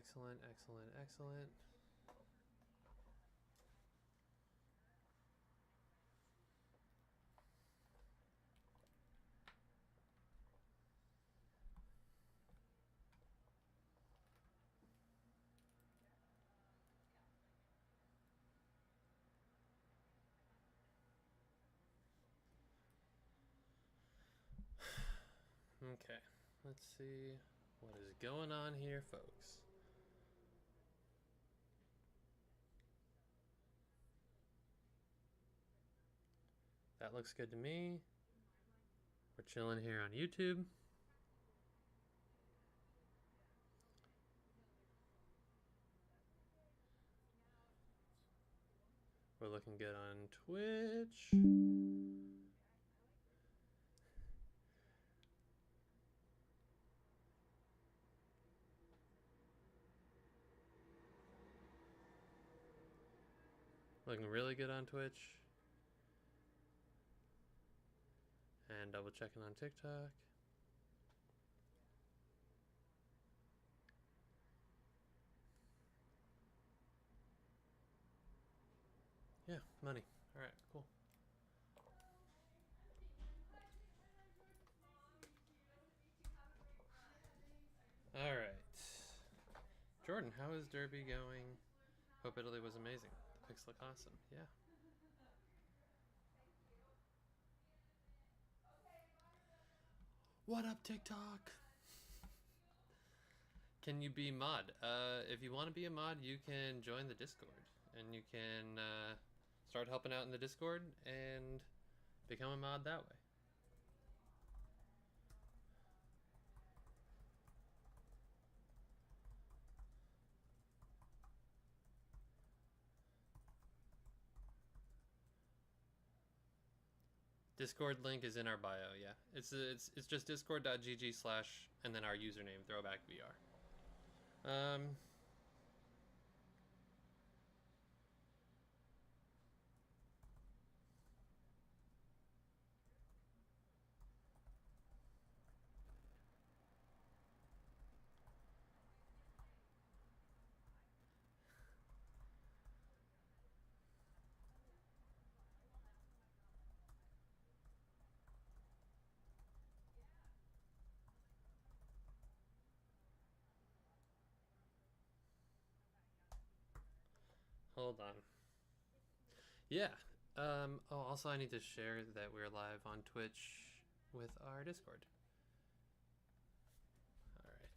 Excellent, excellent, excellent. Okay, let's see what is going on here, folks. That looks good to me. We're chilling here on YouTube. We're looking good on Twitch. Looking really good on Twitch. And double checking on TikTok. Yeah, money. All right, cool. All right. Jordan, how is Derby going? Hope Italy was amazing. The pics look awesome. Yeah. What up, TikTok? Can you be mod? If you want to be a mod, you can join the Discord. And you can start helping out in the Discord and become a mod that way. Discord link is in our bio. Yeah, it's just discord.gg/ and then our username ThrowbackVR. Hold on. Yeah. Oh, also I need to share that we're live on Twitch with our Discord. All right.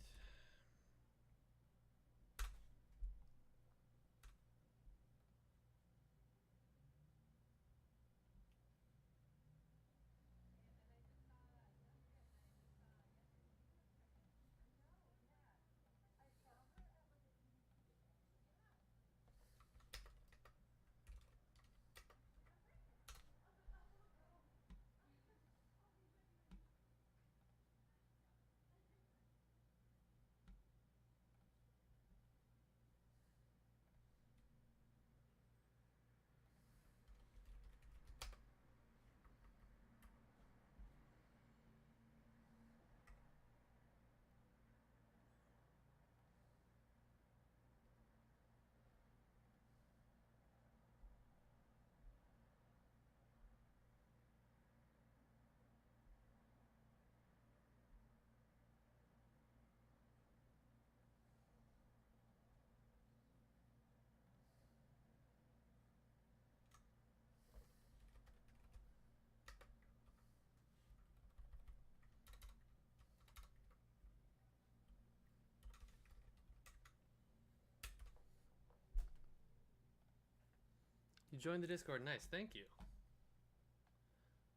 You joined the Discord. Nice. Thank you.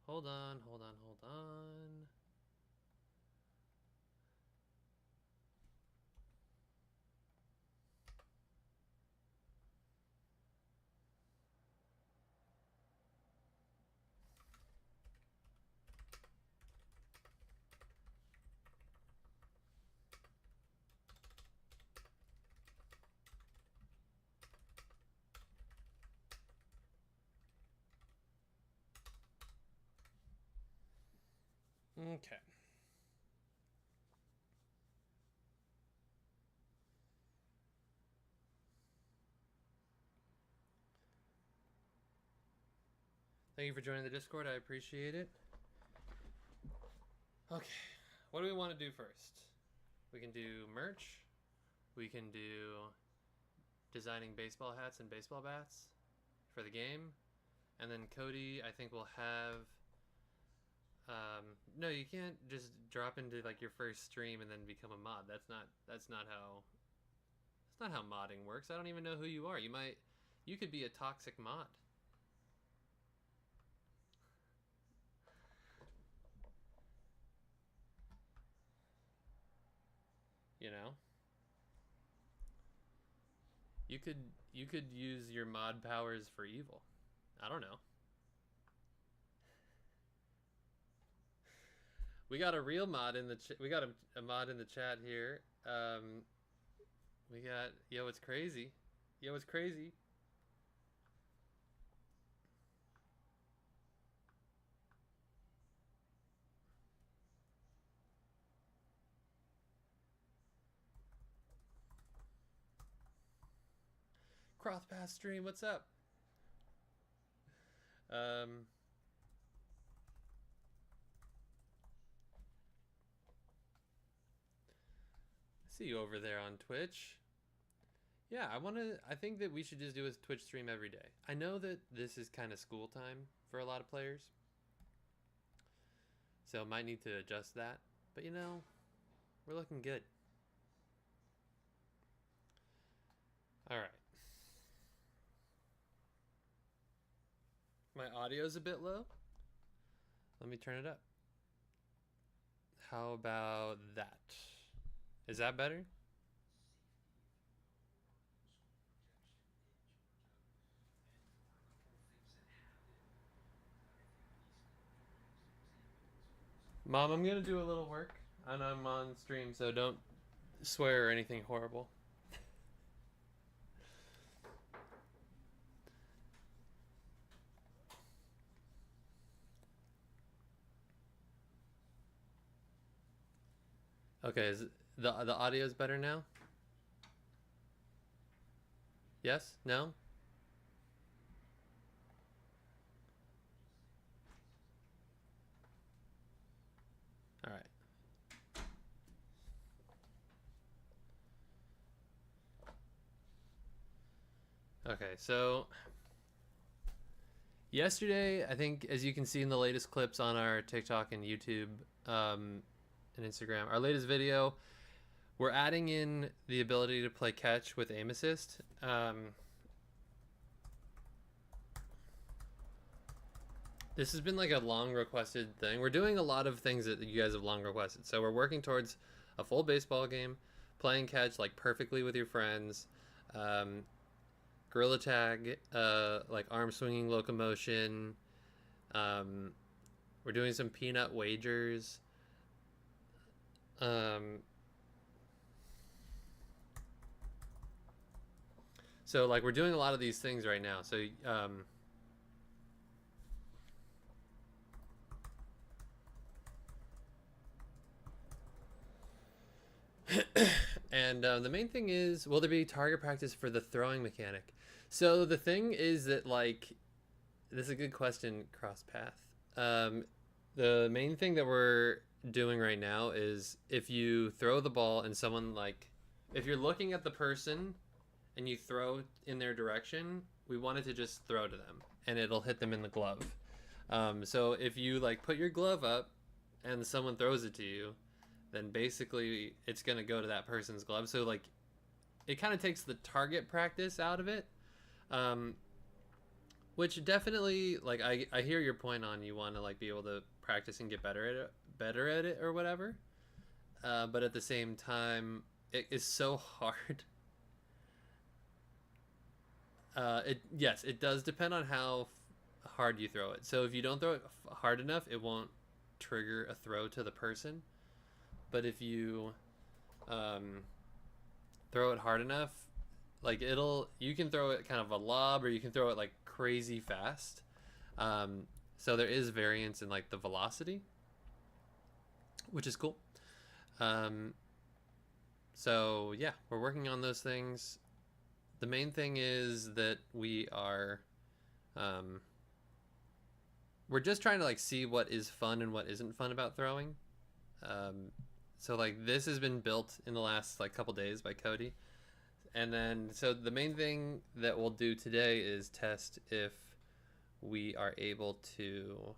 Hold on, hold on, hold on. Okay. Thank you for joining the Discord. I appreciate it. Okay, what do we want to do first? We can do merch. We can do designing baseball hats and baseball bats for the game. And then Cody, I think, will have... no, you can't just drop into like your first stream and then become a mod. That's not how modding works. I don't even know who you are. You could be a toxic mod. You know? You could use your mod powers for evil. I don't know. We got a real mod in the we got a mod in the chat here. We got yo, it's crazy. Yo, it's crazy. Crosspath stream, what's up? See you over there on Twitch. Yeah, I think that we should just do a Twitch stream every day. I know that this is kind of school time for a lot of players, so might need to adjust that. But you know, we're looking good. All right. My audio's a bit low. Let me turn it up. How about that? Is that better? Mom, I'm gonna do a little work, and I'm on stream, so don't swear or anything horrible. Okay, is the audio's better now? Yes? No? All right. Okay, so yesterday, I think, as you can see in the latest clips on our TikTok and YouTube and Instagram, our latest video, we're adding in the ability to play catch with aim assist. This has been like a long requested thing. We're doing a lot of things that you guys have long requested. So we're working towards a full baseball game, playing catch like perfectly with your friends, gorilla tag, like arm swinging locomotion. We're doing some peanut wagers. So like we're doing a lot of these things right now. So and the main thing is, will there be target practice for the throwing mechanic? So the thing is that, like, this is a good question, Crosspath. The main thing that we're doing right now is if you throw the ball and someone, like, if you're looking at the person and you throw in their direction, we want it to just throw to them and it'll hit them in the glove. So if you, like, put your glove up and someone throws it to you, then basically it's going to go to that person's glove. So, like, it kind of takes the target practice out of it. Which definitely, like, I hear your point on you want to, like, be able to practice and get better at it or whatever. But at the same time, it is so hard. Yes, it does depend on how hard you throw it. So if you don't throw it hard enough, it won't trigger a throw to the person. But if you throw it hard enough, like, you can throw it kind of a lob, or you can throw it like crazy fast. So there is variance in, like, the velocity, which is cool. So yeah, we're working on those things. The main thing is that we are we're just trying to like see what is fun and what isn't fun about throwing. Um, so like this has been built in the last like couple days by Cody, and then so the main thing that we'll do today is test if we are able to,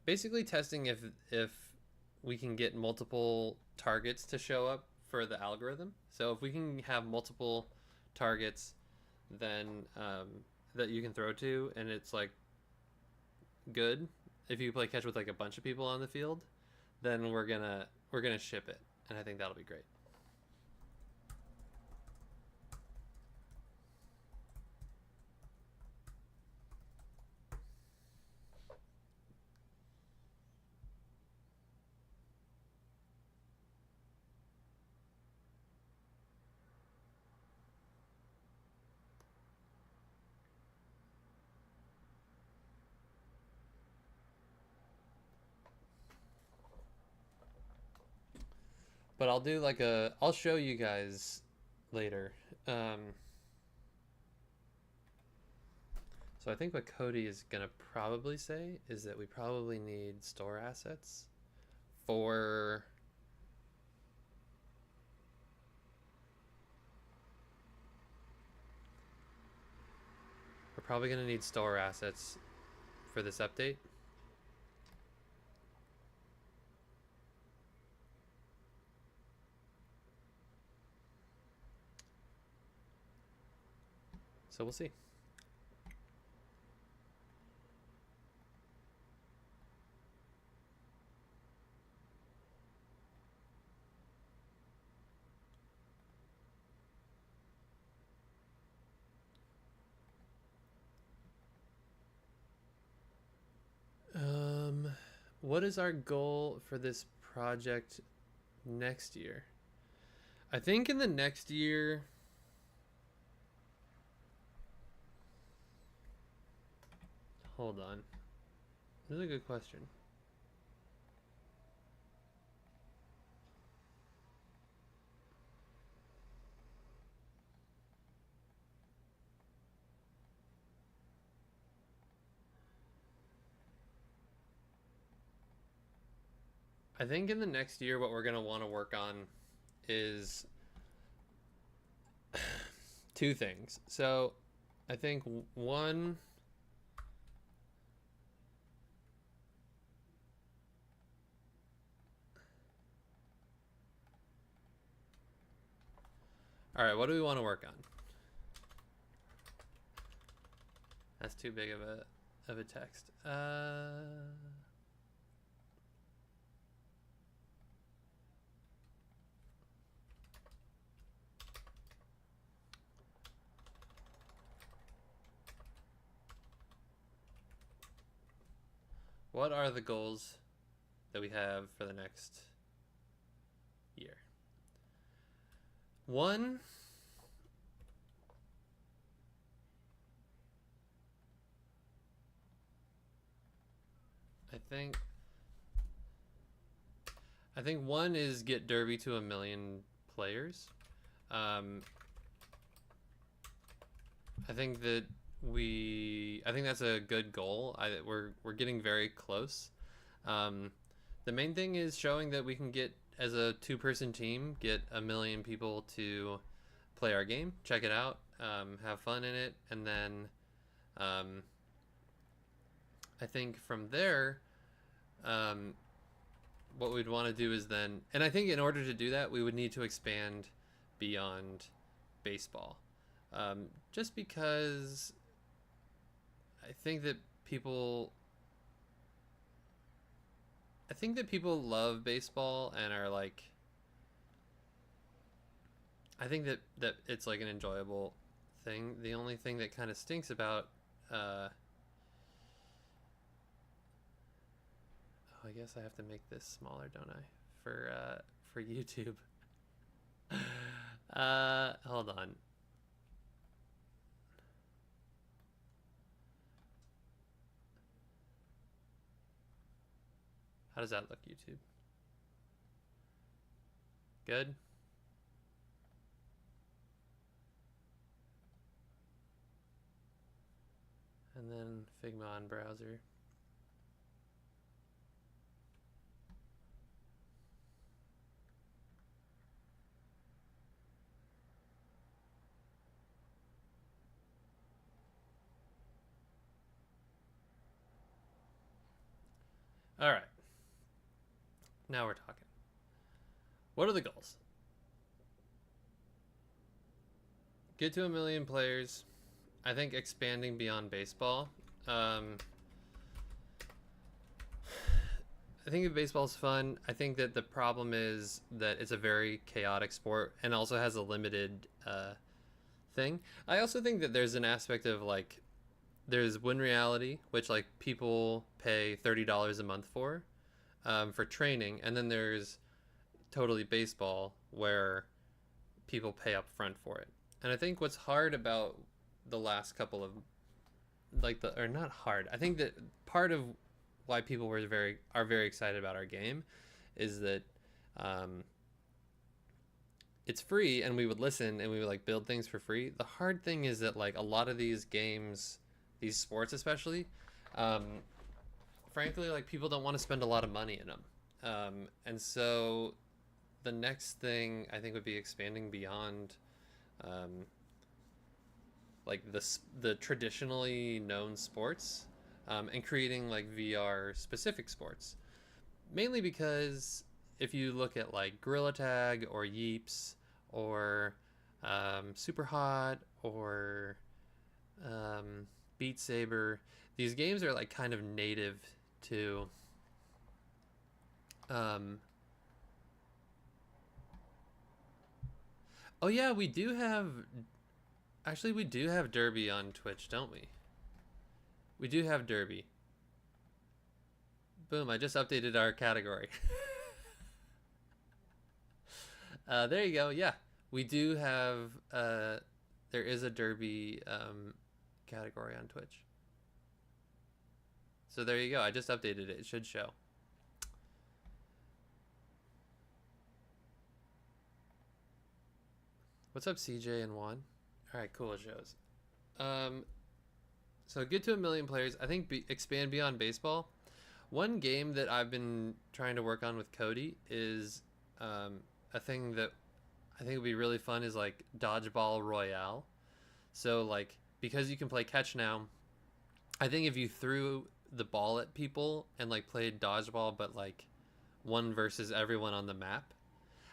basically testing if we can get multiple targets to show up for the algorithm. So if we can have multiple targets, then that you can throw to, and it's like good. If you play catch with like a bunch of people on the field, then we're gonna ship it, and I think that'll be great. But I'll do like I'll show you guys later. So I think what Cody is gonna probably say is that we probably need store assets for we're probably gonna need store assets for this update. So we'll see. What is our goal for this project next year? I think in the next year, hold on. This is a good question. I think in the next year, what we're going to want to work on is two things. So I think one, all right, what do we want to work on? That's too big of a text. What are the goals that we have for the next year? One, I think one is get Derby to 1 million players. I think that's a good goal. We're getting very close. The main thing is showing that we can get, as a 2-person team, get 1 million people to play our game, check it out, have fun in it, and then I think from there, what we'd want to do is then, and I think in order to do that, we would need to expand beyond baseball. Just because I think that people love baseball and are like, I think that it's like an enjoyable thing. The only thing that kind of stinks about oh, I guess I have to make this smaller, don't I? For YouTube. Hold on. How does that look, YouTube? Good? And then Figma on browser. All right, now we're talking. What are the goals? Get to 1 million players. I think expanding beyond baseball. Um, I think baseball's fun. I think that the problem is that it's a very chaotic sport and also has a limited thing. I also think that there's an aspect of like there's win reality, which like people pay $30 a month for training, and then there's totally baseball where people pay up front for it. And I think what's hard about the last couple of like the or not hard. I think that part of why people are very excited about our game is that um, it's free and we would listen and we would like build things for free. The hard thing is that like a lot of these games, these sports especially, um, frankly, like people don't want to spend a lot of money in them. And so the next thing I think would be expanding beyond um, like the traditionally known sports and creating like VR specific sports. Mainly because if you look at like Gorilla Tag or Yeeps or Super Hot or Beat Saber, these games are like kind of native to um, oh yeah, we do have Derby on Twitch, don't we? We do have Derby. Boom, I just updated our category. There you go. Yeah, we do have. There is a Derby category on Twitch. So there you go. I just updated it. It should show. What's up, CJ and Juan? All right, cool. It shows. Um, so get to 1 million players. I think expand beyond baseball. One game that I've been trying to work on with Cody is a thing that I think would be really fun is like dodgeball royale. So like because you can play catch now, I think if you threw the ball at people and like played dodgeball, but like one versus everyone on the map,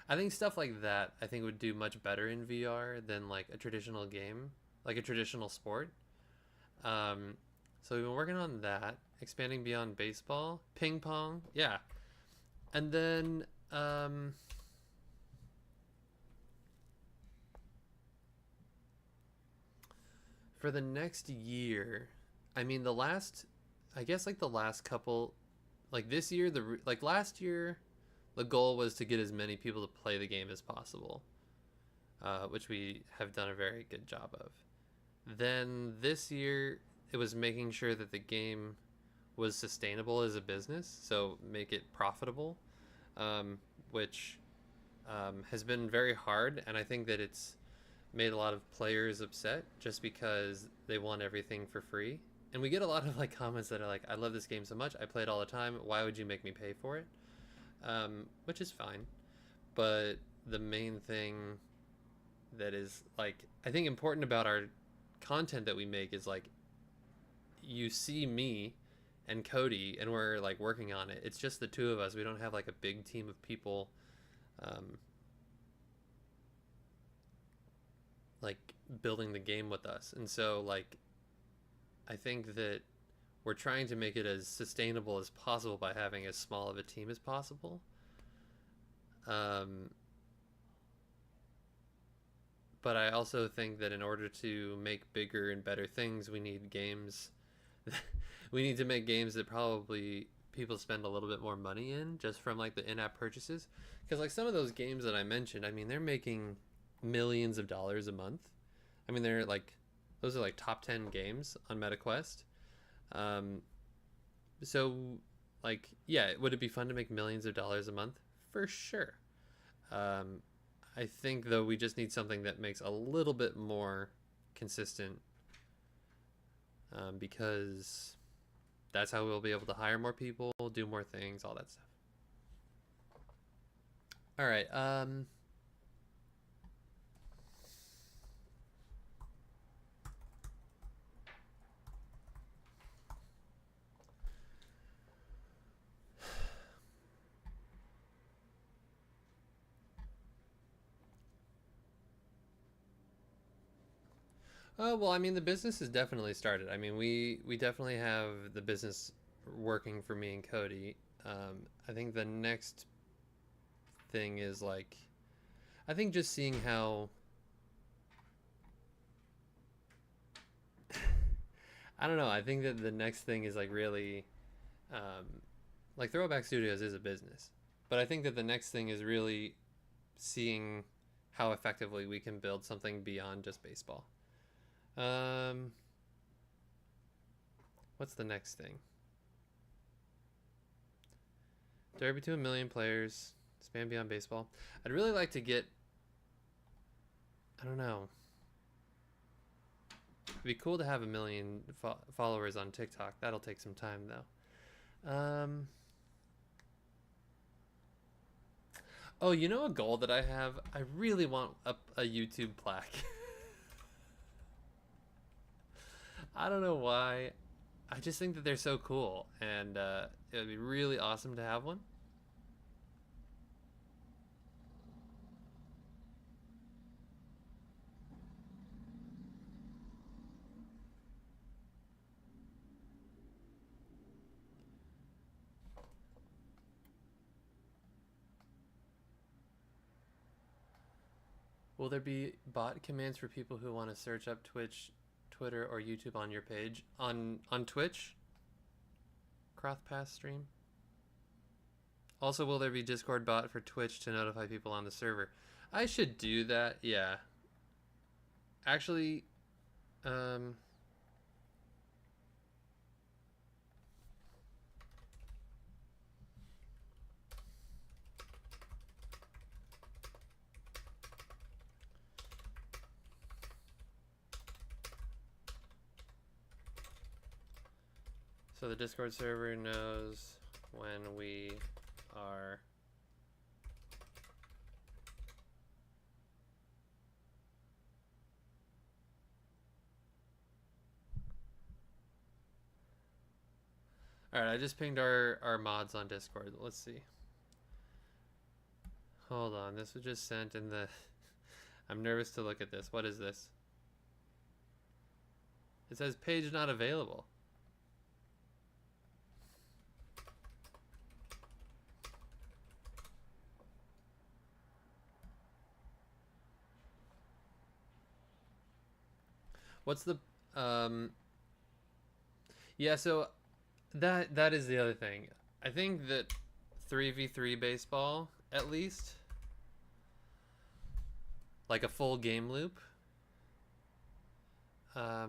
I think stuff like that I think would do much better in VR than like a traditional game, like a traditional sport. Um, so we've been working on that, expanding beyond baseball, ping pong, yeah, and then for the next year, I mean the last, I guess like the last couple, like this year, like last year, the goal was to get as many people to play the game as possible, which we have done a very good job of. Then this year, it was making sure that the game was sustainable as a business, so make it profitable, um, which has been very hard, and I think that it's made a lot of players upset just because they want everything for free. And we get a lot of like comments that are like, "I love this game so much, I play it all the time. Why would you make me pay for it?" Which is fine, but the main thing that is like I think important about our content that we make is like you see me and Cody and we're like working on it. It's just the two of us. We don't have like a big team of people um, like building the game with us. And so like I think that we're trying to make it as sustainable as possible by having as small of a team as possible. Um, but I also think that in order to make bigger and better things, we need games. We need to make games that probably people spend a little bit more money in just from like the in-app purchases. Because like some of those games that I mentioned, I mean, they're making millions of dollars a month. I mean, they're like those are like top 10 games on MetaQuest. Um, so like yeah, would it be fun to make millions of dollars a month? For sure. Um, I think though we just need something that makes a little bit more consistent because that's how we'll be able to hire more people, do more things, all that stuff. All right. Oh, well, I mean, the business has definitely started. I mean, we definitely have the business working for me and Cody. I think the next thing is like, I think just seeing how, I don't know. I think that the next thing is like really, um, like Throwback Studios is a business, but I think that the next thing is really seeing how effectively we can build something beyond just baseball. Um, what's the next thing? Derby to a million players, span beyond baseball. I'd really like to get, I don't know. It'd be cool to have a million followers on TikTok. That'll take some time though. Oh, you know a goal that I have? I really want a YouTube plaque. I don't know why. I just think that they're so cool, and it would be really awesome to have one. Will there be bot commands for people who want to search up Twitch, Twitter, or YouTube on your page? On Twitch? Crosspath stream? Also, will there be Discord bot for Twitch to notify people on the server? I should do that, yeah. Actually, um, so the Discord server knows when we are Alright, I just pinged our mods on Discord. Let's see. Hold on, this was just sent in the... I'm nervous to look at this. What is this? It says page not available. What's the... Yeah, so that is the other thing. I think that 3v3 baseball, at least, like a full game loop, I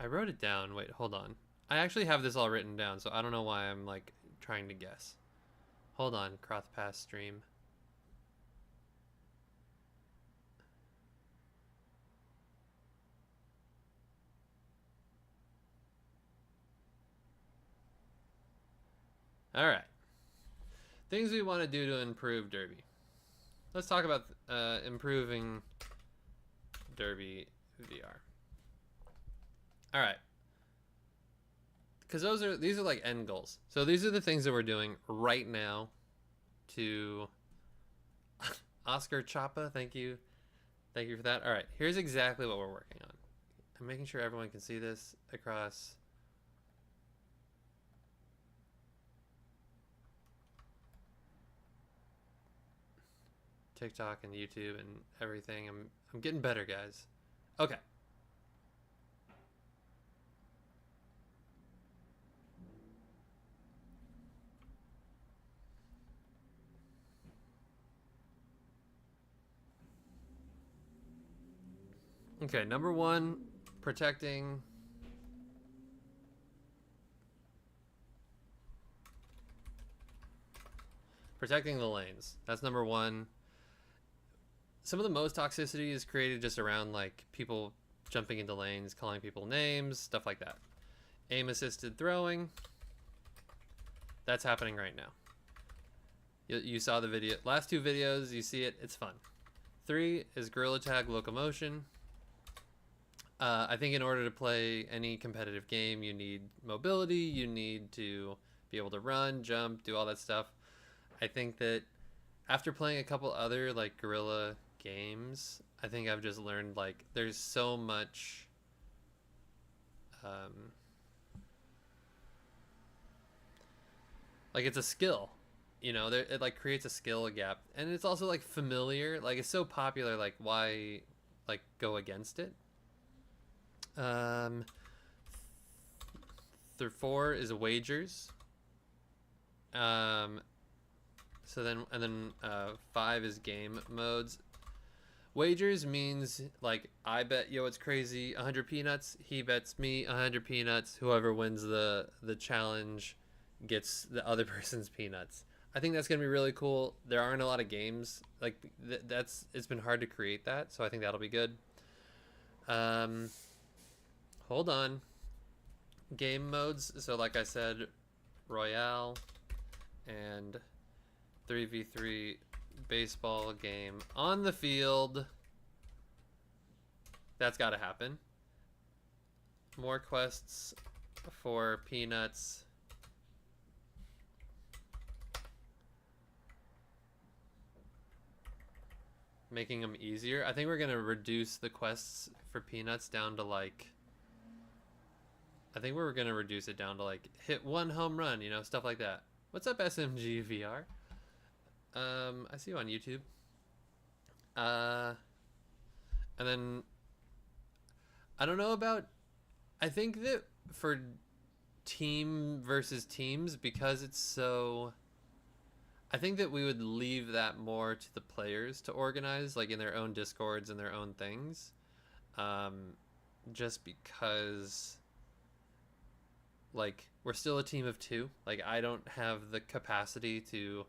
wrote it down. Wait, hold on. I actually have this all written down, so I don't know why I'm like trying to guess. Hold on, Crosspass stream. All right. Things we want to do to improve Derby. Let's talk about improving Derby VR. All right. Because these are like end goals. So these are the things that we're doing right now to Oscar Chapa, thank you. Thank you for that. All right, here's exactly what we're working on. I'm making sure everyone can see this across TikTok and YouTube and everything. I'm getting better, guys. Okay. Okay, number one, protecting the lanes. That's number one. Some of the most toxicity is created just around like people jumping into lanes, calling people names, stuff like that. Aim assisted throwing. That's happening right now. You saw the video, last two videos, you see it, it's fun. 3 is gorilla tag locomotion. I think in order to play any competitive game, you need mobility, you need to be able to run, jump, do all that stuff. I think that after playing a couple other like guerrilla games, I think I've just learned like there's so much um, like it's a skill, you know, there, it like creates a skill gap, and it's also like familiar, like it's so popular, like why like go against it. um Through 4 is wagers. um so then and then 5 is game modes. Wagers means like I bet yo it's crazy 100 peanuts, he bets me 100 peanuts, whoever wins the challenge gets the other person's peanuts. I think that's gonna be really cool. There aren't a lot of games like that's it's been hard to create that, so I think that'll be good. um Hold on. Game modes, so like I said, royale and 3v3 baseball game on the field. That's got to happen. More quests for peanuts. Making them easier. I think we're going to reduce the quests for peanuts down to like, I think we're going to reduce it down to like hit 1 home run, you know, stuff like that. What's up, SMG VR? I see you on YouTube. And then I don't know about, I think that for team versus teams, because it's so, I think that we would leave that more to the players to organize, like in their own discords and their own things. Just because like we're still a team of 2. Like I don't have the capacity to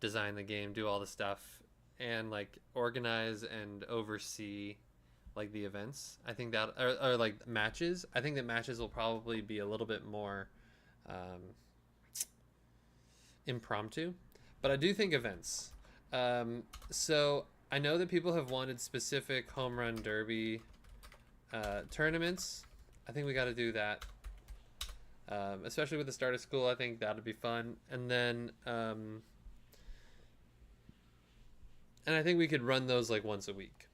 design the game, do all the stuff, and like organize and oversee like the events. I think that or like matches. I think that matches will probably be a little bit more impromptu, but I do think events. So I know that people have wanted specific home run derby tournaments. I think we got to do that, especially with the start of school. I think that'll be fun, and then and I think we could run those like once a week.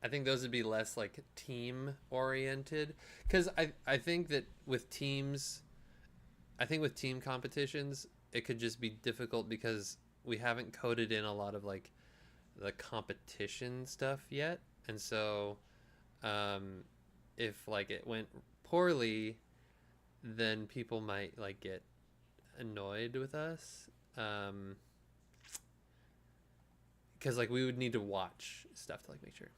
I think those would be less like team oriented, because I think that with teams, I think with team competitions it could just be difficult because we haven't coded in a lot of like the competition stuff yet, and so if like it went poorly, then people might like get annoyed with us, because like we would need to watch stuff to like make sure.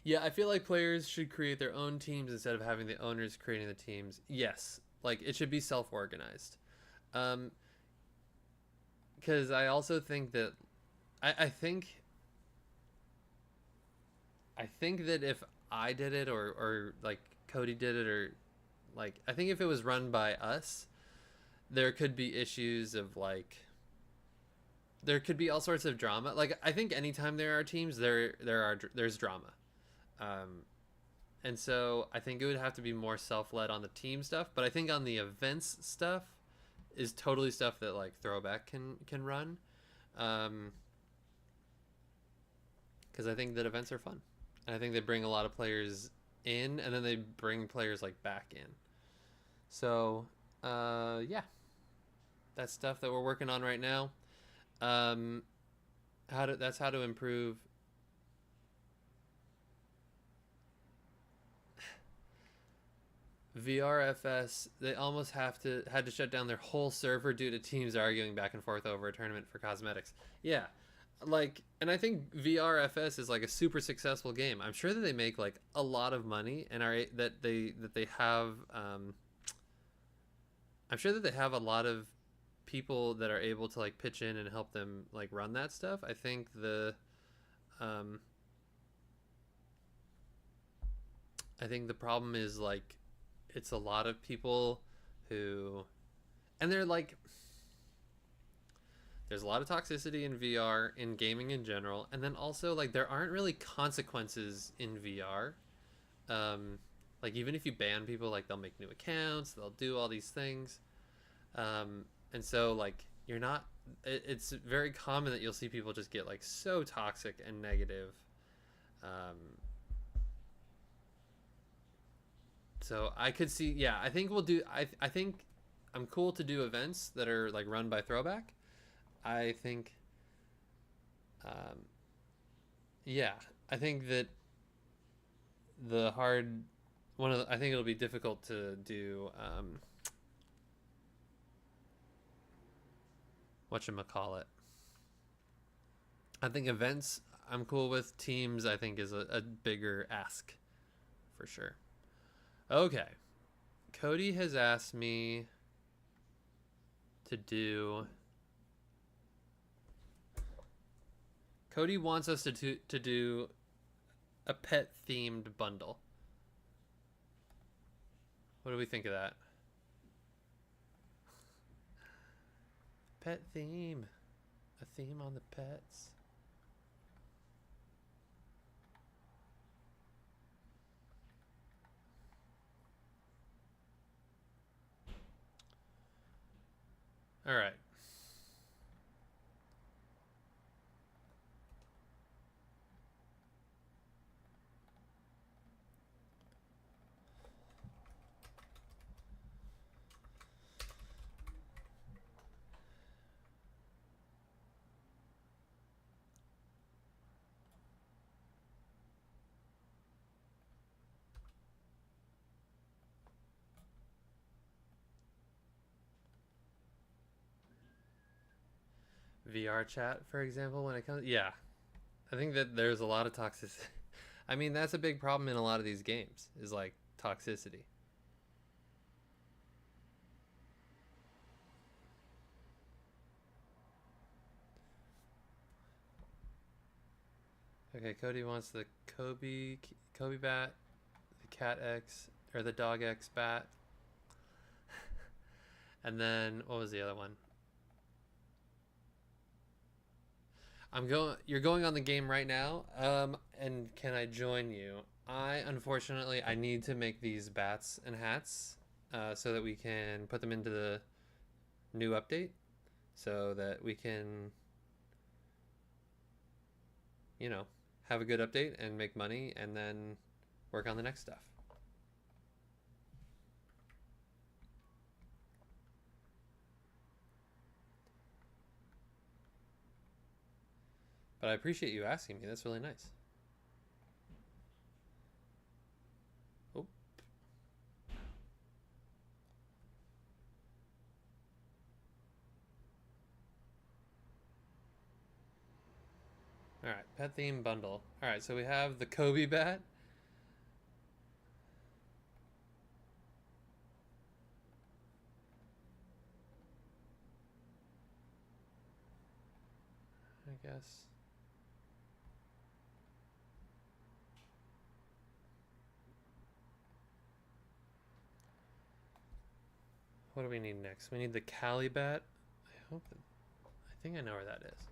Yeah, I feel like players should create their own teams instead of having the owners creating the teams. Yes, like it should be self-organized. Um, because I also think that I think that if I did it, or like Cody did it, or like I think if it was run by us, there could be issues of like there could be all sorts of drama. Like I think anytime there are teams, there's drama. Um, and so I think it would have to be more self-led on the team stuff, but I think on the events stuff is totally stuff that like Throwback can run, because I think that events are fun, and I think they bring a lot of players in, and then they bring players like back in. So yeah, that's stuff that we're working on right now. um, how to improve. VRFS, they almost had to shut down their whole server due to teams arguing back and forth over a tournament for cosmetics. Yeah, like, and I think VRFS is like a super successful game. I'm sure that they make like a lot of money, and are that they have. I'm sure that they have a lot of people that are able to like pitch in and help them like run that stuff. I think um, the problem is like it's a lot of people who, and they're like, there's a lot of toxicity in VR, in gaming in general, and then also like there aren't really consequences in VR. Like even if you ban people, like they'll make new accounts, they'll do all these things, and so like you're not. It's very common that you'll see people just get like so toxic and negative. Um, so I could see, yeah. I think we'll do. I think I'm cool to do events that are like run by Throwback. I think, um, yeah. I think that the hard I think it'll be difficult to do whatchamacallit. I think events I'm cool with. Teams I think is a bigger ask for sure. Okay. Cody has asked me to do. Cody wants us to do a pet themed bundle. What do we think of that? Pet theme. A theme on the pets. All right. VR chat, for example, when it comes, yeah, I think that there's a lot of toxicity. I mean, that's a big problem in a lot of these games is like toxicity. Okay, Cody wants the Kobe bat, the cat X or the dog X bat, and then what was the other one? I'm going. You're going on the game right now. And can I join you? Unfortunately I need to make these bats and hats, so that we can put them into the new update, so that we can, you know, have a good update and make money, and then work on the next stuff. But I appreciate you asking me. That's really nice. Oh. All right, pet theme bundle. All right, so we have the Kobe bat. I guess. What do we need next? We need the Cali bat. I think I know where that is.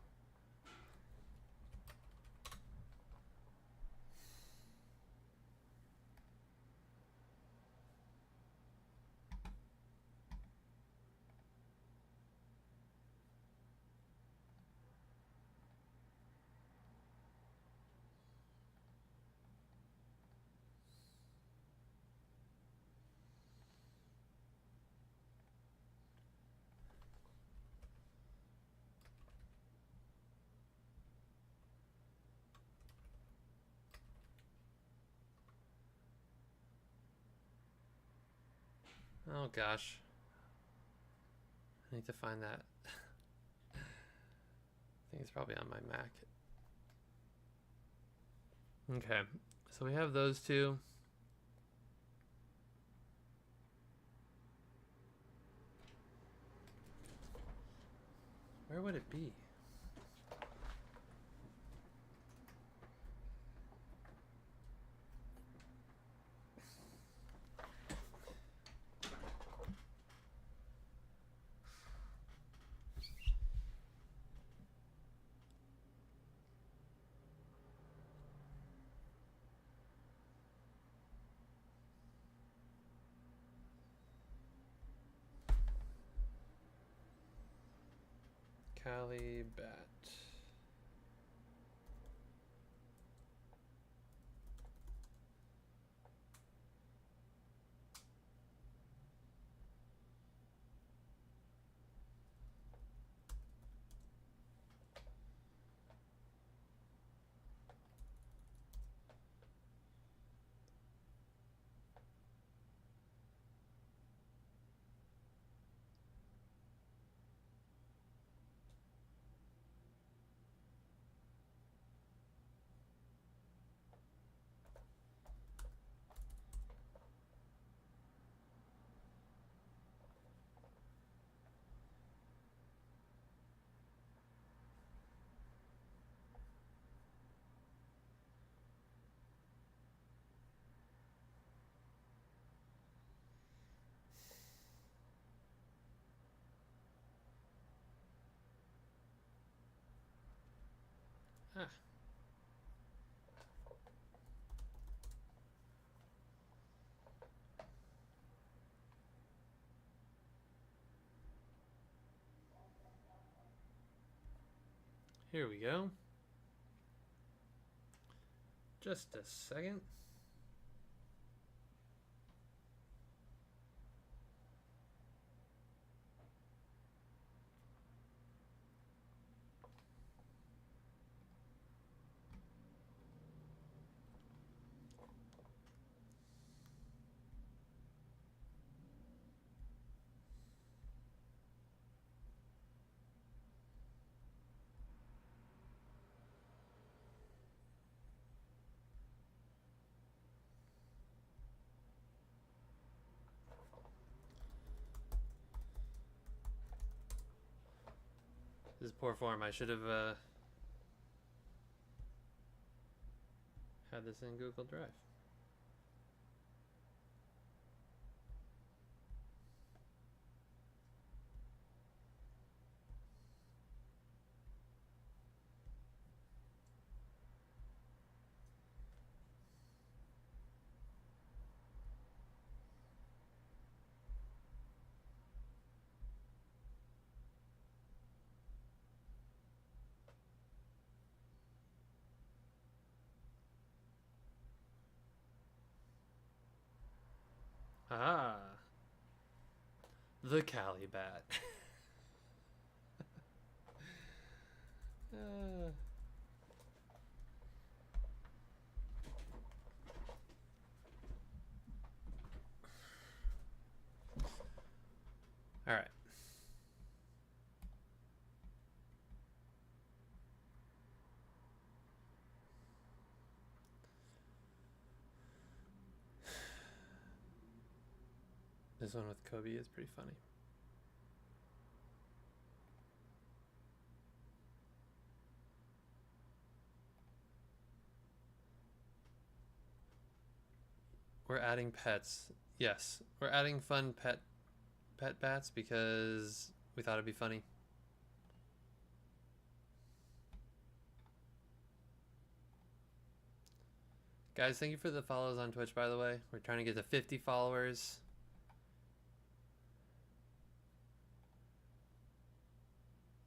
Oh gosh. I need to find that. I think it's probably on my Mac. Okay, so we have those two. Where would it be? Cali bat. Ah. Here we go. Just a second. This is poor form. I should have had this in Google Drive. Ah, the Cali bat. All right. This one with Kobe is pretty funny. We're adding pets. Yes, we're adding fun pet bats because we thought it'd be funny. Guys, thank you for the follows on Twitch, by the way. We're trying to get to 50 followers.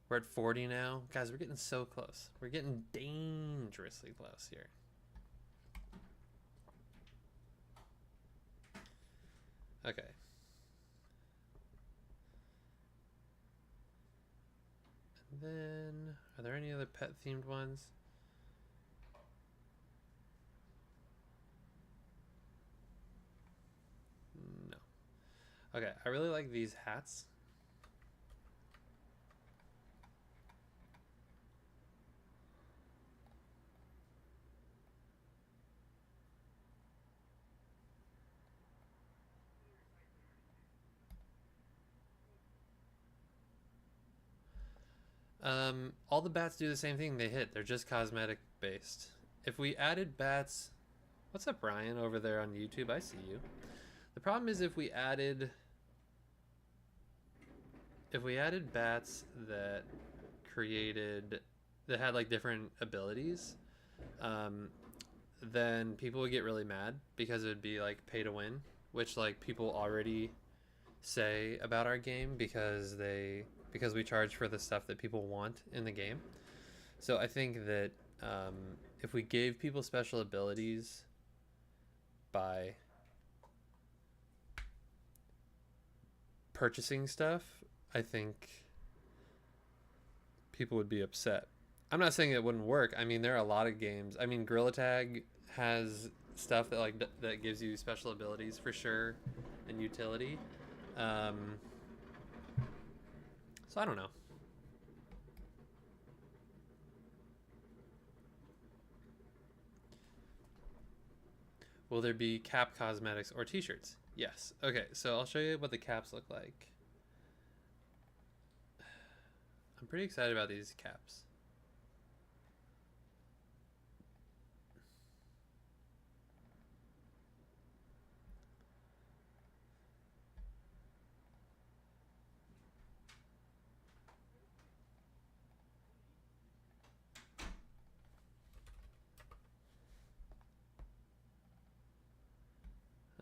We're at 40 now. Guys, we're getting so close. We're getting dangerously close here. Okay. And then, are there any other pet themed ones? No. Okay, I really like these hats. All the bats do the same thing. They hit. They're just cosmetic based. If we added bats, what's up, Ryan, over there on YouTube? I see you. The problem is if we added bats that had like different abilities, then people would get really mad because it would be like pay to win, which like people already say about our game because they because we charge for the stuff that people want in the game. So I think that if we gave people special abilities by purchasing stuff, I think people would be upset. I'm not saying it wouldn't work. I mean, there are a lot of games. I mean, Gorilla Tag has stuff that that gives you special abilities for sure and utility. So I don't know. Will there be cap cosmetics or t-shirts? Yes. Okay, so I'll show you what the caps look like. I'm pretty excited about these caps.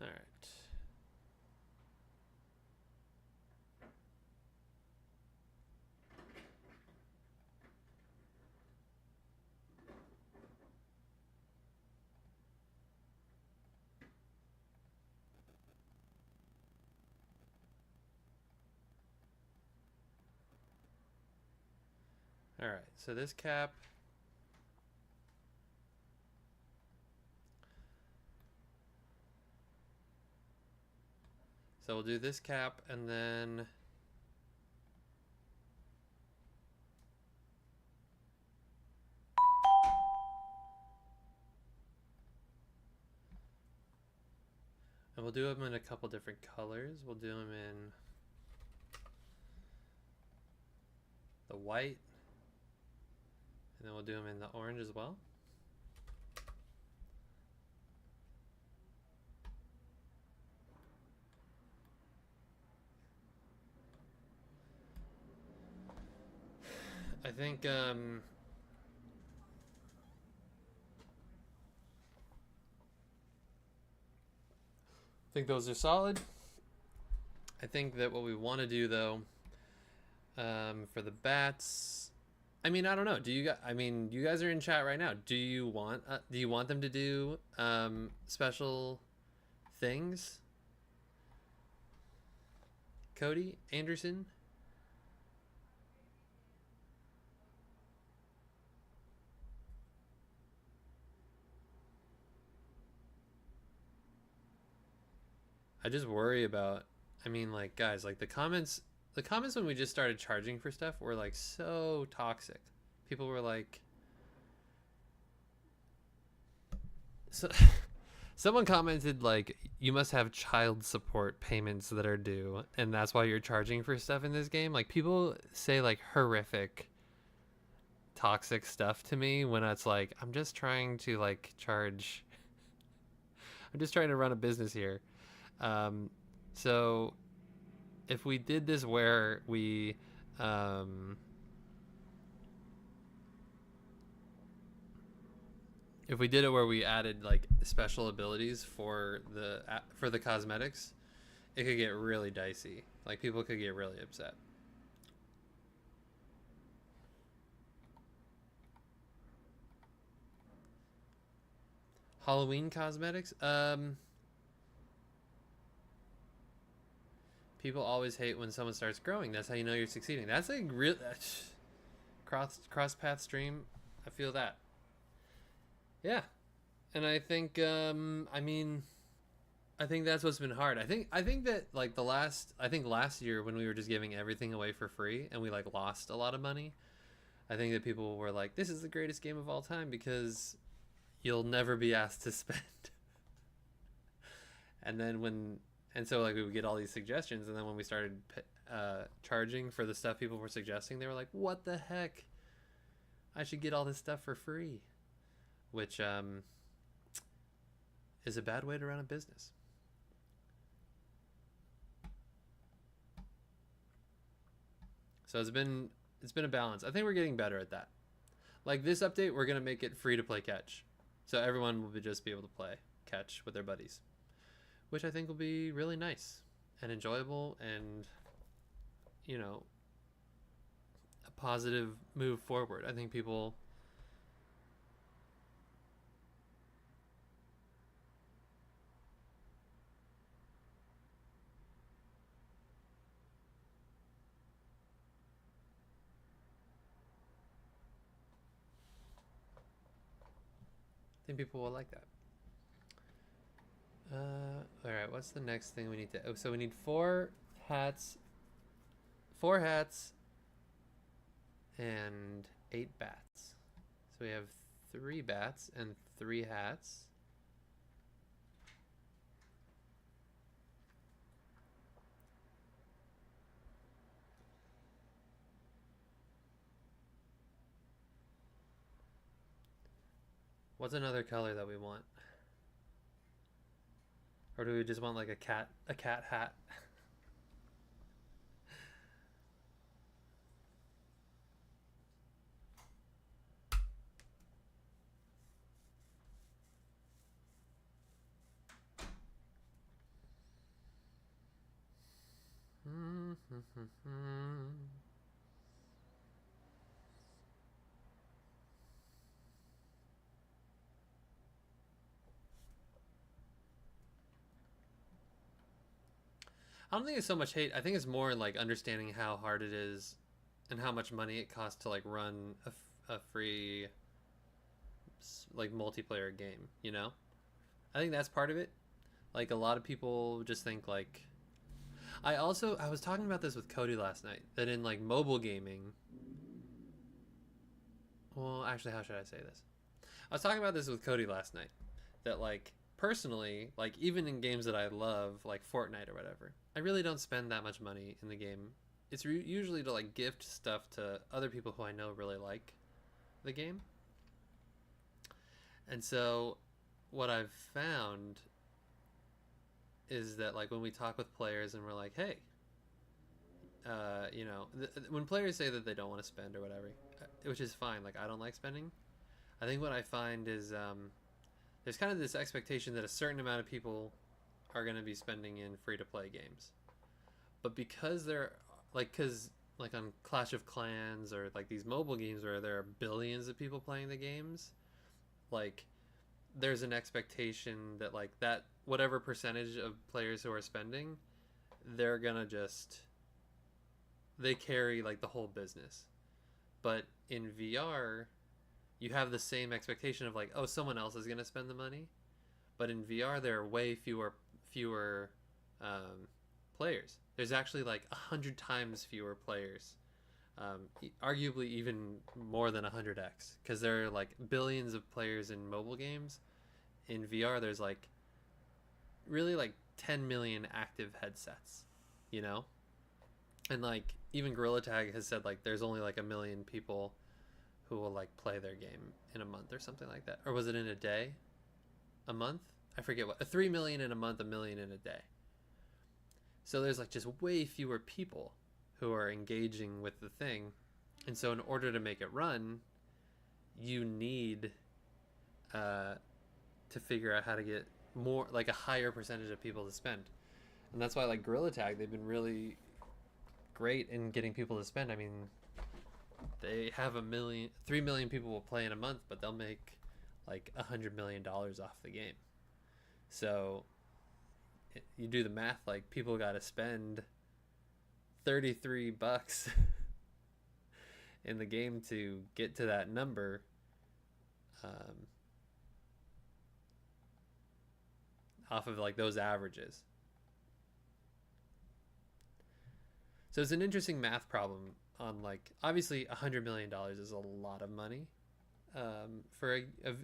All right. All right, so this cap, so we'll do this cap and then we'll do them in a couple different colors. We'll do them in the white, and then we'll do them in the orange as well. I think those are solid. I think that what we want to do though, for the bats, I mean, I don't know. Do you guys? I mean, you guys are in chat right now. Do you want them to do special things? Cody Anderson. I just worry about. I mean, like, guys, like the comments when we just started charging for stuff were like so toxic. People were like, so someone commented like, you must have child support payments that are due and that's why you're charging for stuff in this game. Like, people say like horrific toxic stuff to me when it's like, I'm just trying to like charge. I'm just trying to run a business here. So if we did this where we if we did it where we added like special abilities for the cosmetics, it could get really dicey. Like, people could get really upset. Halloween cosmetics? People always hate when someone starts growing. That's how you know you're succeeding. That's a real cross path stream. I feel that. Yeah, and I think I mean, I think that's what's been hard. I think that like last year when we were just giving everything away for free and we like lost a lot of money. I think that people were like, "This is the greatest game of all time because you'll never be asked to spend." And so like we would get all these suggestions, and then when we started charging for the stuff people were suggesting, they were like, "What the heck? I should get all this stuff for free," which is a bad way to run a business. So it's been a balance. I think we're getting better at that. Like this update, we're gonna make it free to play catch, so everyone will just be able to play catch with their buddies, which I think will be really nice and enjoyable, and positive move forward. I think people will like that. All right, what's the next thing we need to? Oh, so we need hats, four hats, and 8 bats. So we have 3 bats and 3 hats. What's another color that we want? Or do we just want like a cat hat? I don't think it's so much hate. I think it's more like understanding how hard it is and how much money it costs to like run a free like multiplayer game, you know? I think that's part of it. Like a lot of people just think like I was talking about this with Cody last night that in like mobile gaming, well, actually how should I say this? I was talking about this with Cody last night that like personally, like even in games that I love, like Fortnite or whatever, I really don't spend that much money in the game. It's usually to like gift stuff to other people who I know really like the game. And so what I've found is that like when we talk with players and we're like, hey, you know, when players say that they don't want to spend or whatever, which is fine. Like I don't like spending. I think what I find is there's kind of this expectation that a certain amount of people are going to be spending in free to play games, but because they're because like on Clash of Clans or like these mobile games where there are billions of people playing the games, like there's an expectation that like that whatever percentage of players who are spending, they're gonna just they carry like the whole business. But in VR, you have the same expectation of like, oh, someone else is gonna spend the money. But in VR, there are way fewer players. There's actually like 100 times fewer players, arguably even more than 100x, because there are like billions of players in mobile games. In VR, there's like really like 10 million active headsets, you know, and like even Gorilla Tag has said like there's only like 1 million people who will like play their game in a month or something like that, or was it in a day, a month? I forget what. 3 million in a month, 1 million in a day. So there's like just way fewer people who are engaging with the thing, and so in order to make it run, you need to figure out how to get more like a higher percentage of people to spend, and that's why like Gorilla Tag, they've been really great in getting people to spend. I mean, they have 3 million people will play in a month, but they'll make like $100 million off the game. So you do the math, like people got to spend $33 in the game to get to that number. Off of like those averages. So it's an interesting math problem on like obviously $100 million is a lot of money for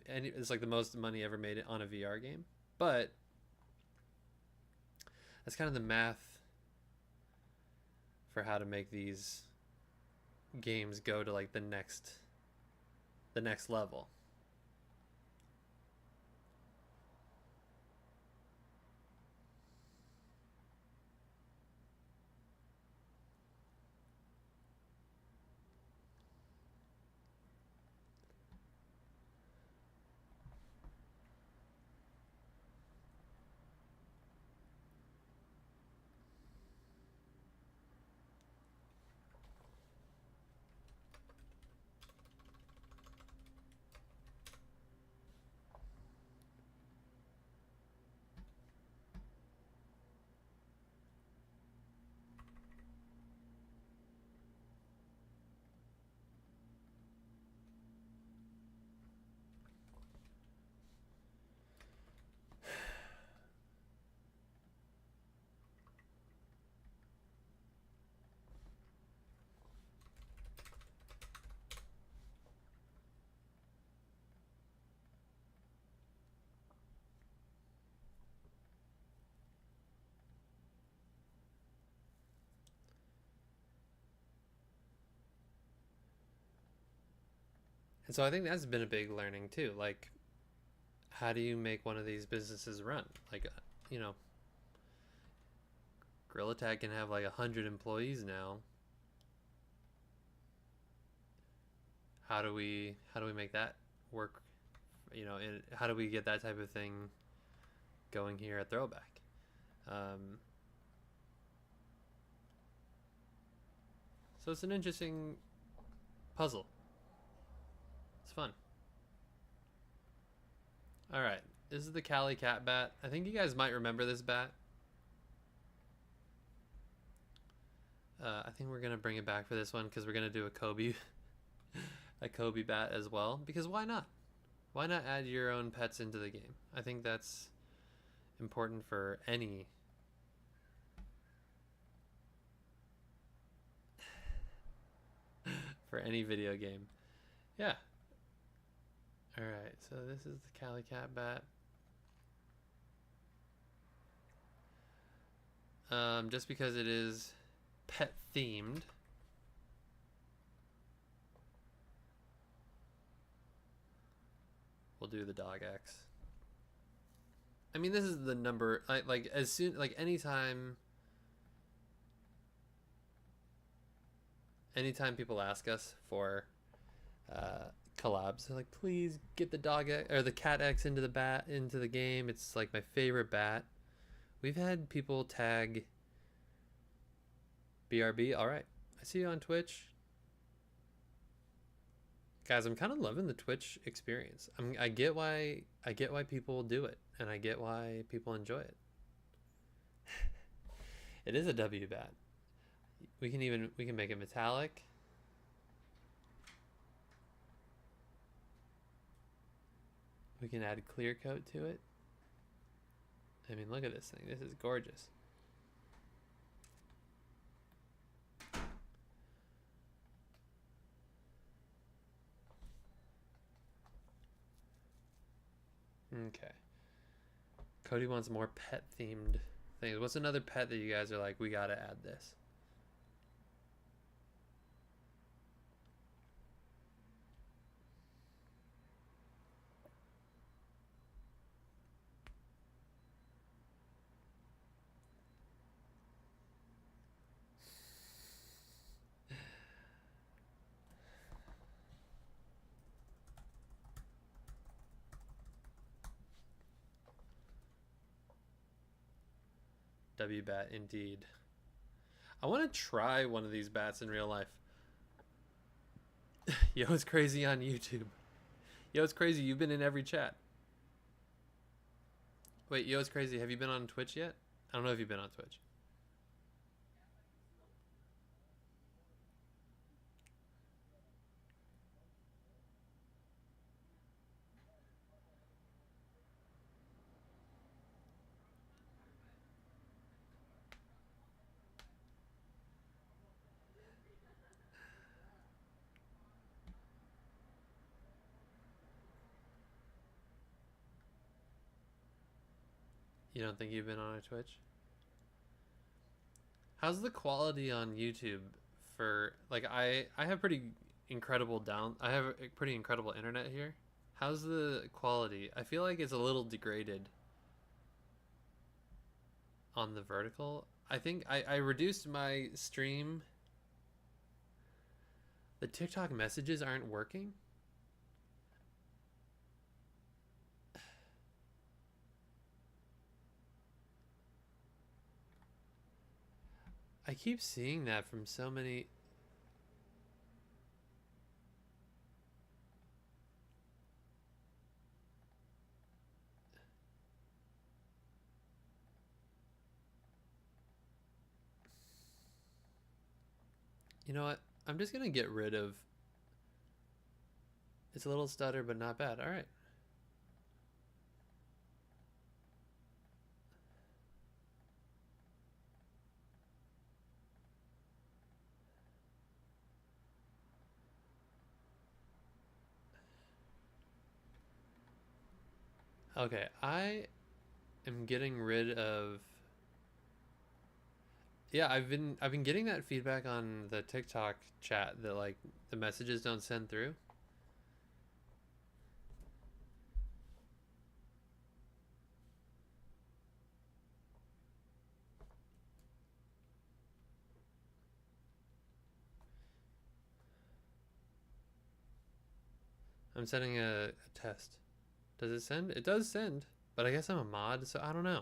and it's like the most money ever made on a VR game, but that's kind of the math for how to make these games go to like the next level. And so I think that's been a big learning too. Like, how do you make one of these businesses run? Like, you know, Gorilla Tag can have like 100 employees now. How do we make that work? You know, and how do we get that type of thing going here at Throwback? Um, so it's an interesting puzzle. It's fun. All right, this is the Cali Cat bat. I think you guys might remember this bat. I think we're gonna bring it back for this one because we're gonna do a Kobe, a Kobe bat as well. Because why not? Why not add your own pets into the game? I think that's important for any for any video game. Yeah. All right. So this is the Cali Cat bat. Just because it is pet themed. We'll do the dog X. I mean, this is the number. Like as soon, like anytime people ask us for collabs, they're like, please get the dog X or the cat X into the game. It's like my favorite bat. We've had people tag BRB. All right, I see you on Twitch. Guys, I'm kind of loving the Twitch experience. I get why people do it, and I get why people enjoy it. It is a W bat. We can make it metallic. We can add clear coat to it. I mean, look at this thing. This is gorgeous. Okay. Cody wants more pet themed things. What's another pet that you guys are like, we gotta add this? W bat indeed. I want to try one of these bats in real life. Yo, it's crazy on YouTube. Yo, it's crazy. You've been in every chat. Wait, yo, it's crazy. Have you been on Twitch yet? I don't know if you've been on Twitch. You don't think you've been on a Twitch? How's the quality on YouTube for like I have pretty incredible I have a pretty incredible internet here. How's the quality? I feel like it's a little degraded on the vertical. I think I reduced my stream. The TikTok messages aren't working. I keep seeing that from so many. You know what? I'm just gonna get rid of. It's a little stutter, but not bad. All right. Okay, I am getting rid of. Yeah, I've been getting that feedback on the TikTok chat that like the messages don't send through. I'm sending a test. Does it send? It does send, but I guess I'm a mod, so I don't know.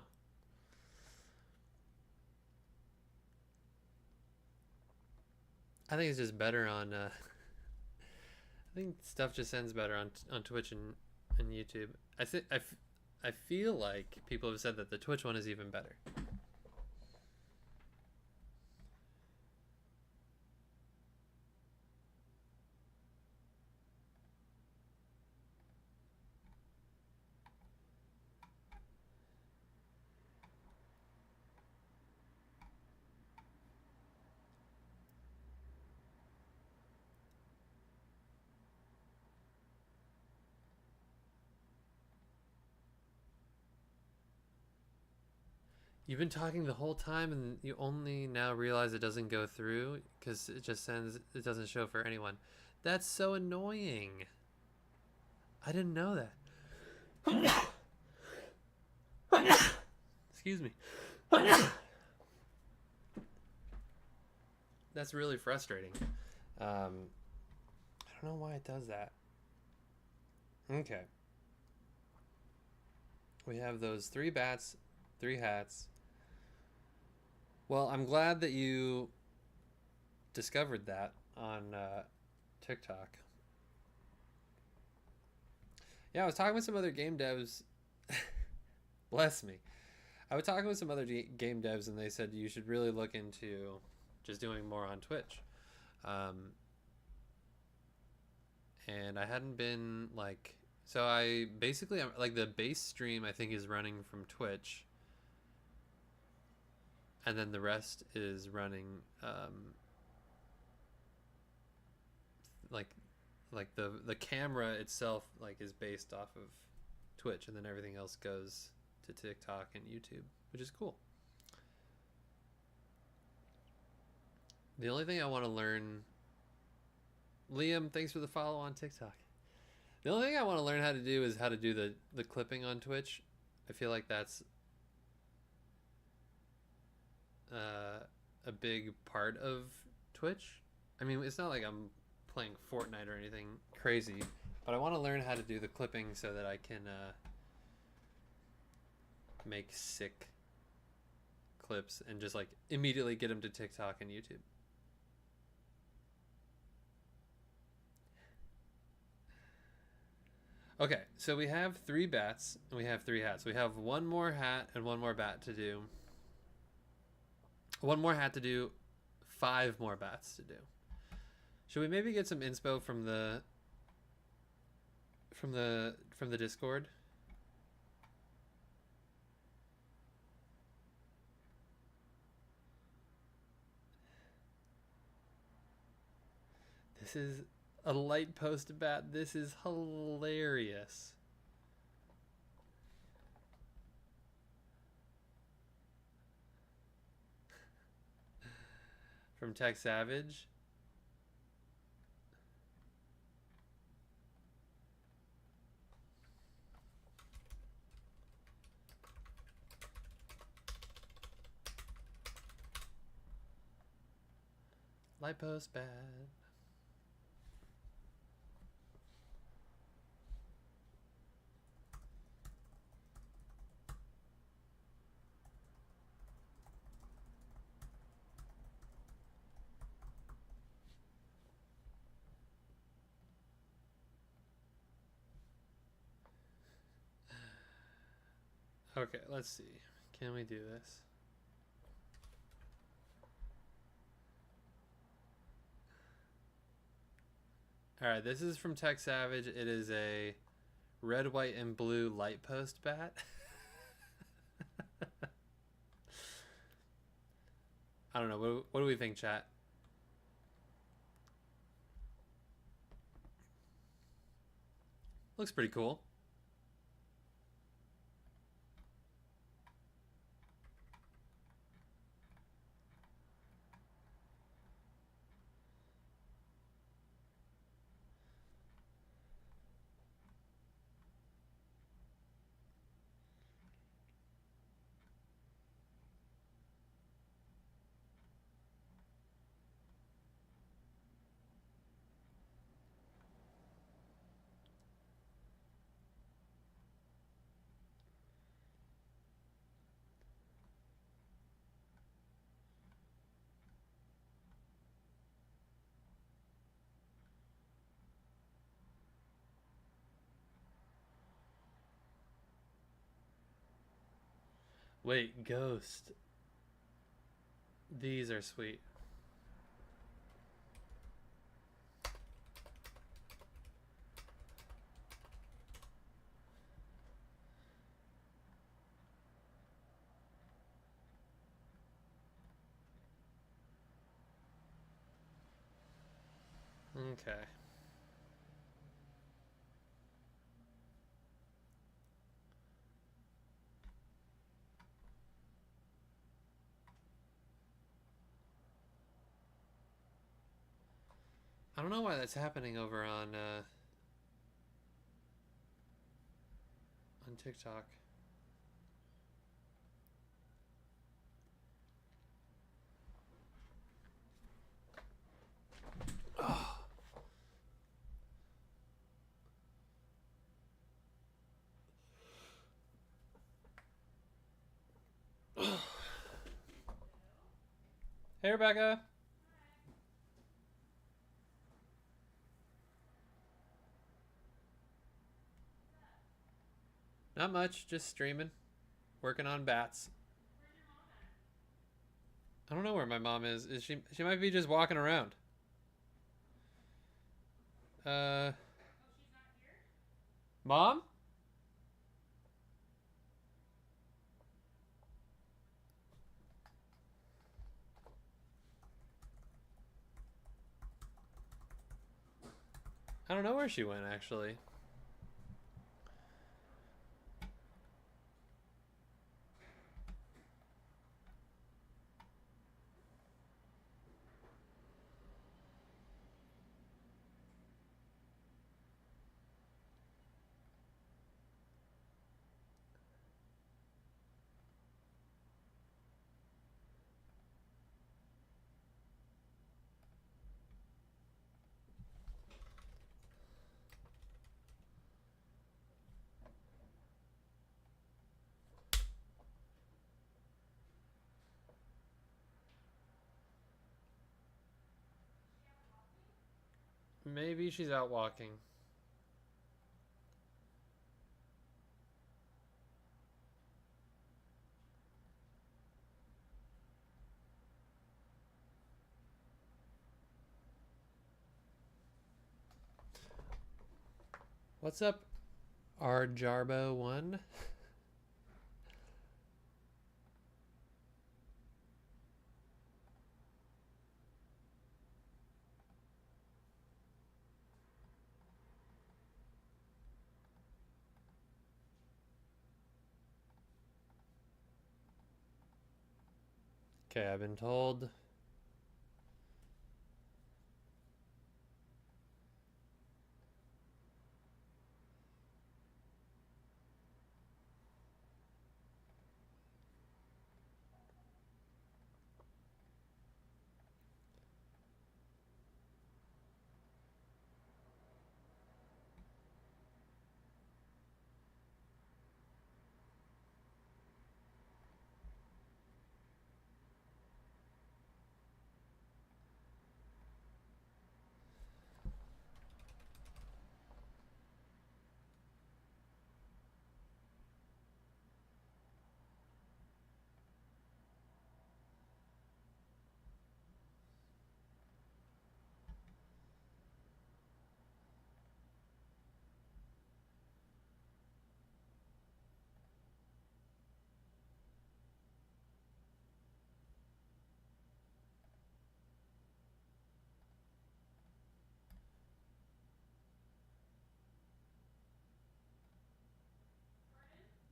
I think it's just better on. I think stuff just sends better on Twitch and YouTube. I feel like people have said that the Twitch one is even better. You've been talking the whole time and you only now realize it doesn't go through because it just sends, it doesn't show for anyone. That's so annoying. I didn't know that. Excuse me. That's really frustrating. I don't know why it does that. Okay. We have those 3 bats, 3 hats. Well, I'm glad that you discovered that on TikTok. Yeah, I was talking with some other game devs. Bless me. I was talking with some other game devs, and they said you should really look into just doing more on Twitch. And I hadn't been like, so I basically, I'm like, the base stream I think is running from Twitch, and then the rest is running like the camera itself like is based off of Twitch, and then everything else goes to TikTok and YouTube, which is cool. The only thing I want to learn, Liam, thanks for the follow on TikTok. The only thing I want to learn how to do is how to do the clipping on Twitch. I feel like that's a big part of Twitch. I mean, it's not like I'm playing Fortnite or anything crazy, but I want to learn how to do the clipping so that I can make sick clips and just like immediately get them to TikTok and YouTube. Okay, so we have 3 bats and we have 3 hats. We have 1 more hat and 1 more bat to do. 1 more hat to do, 5 more bats to do. Should we maybe get some inspo from the Discord? This is a light post bat. This is hilarious. From Tech Savage. Light post bat. Okay, let's see. Can we do this? Alright, this is from Tech Savage. It is a red, white, and blue light post bat. I don't know. What do we think, chat? Looks pretty cool. Wait, Ghost. These are sweet. Okay. I don't know why that's happening over on TikTok. Oh. Hey, Rebecca. Not much, just streaming, working on bats. I don't know where my mom is. Is she? She might be just walking around. Mom? I don't know where she went actually. Maybe she's out walking. What's up, Jarbo1? Okay, I've been told.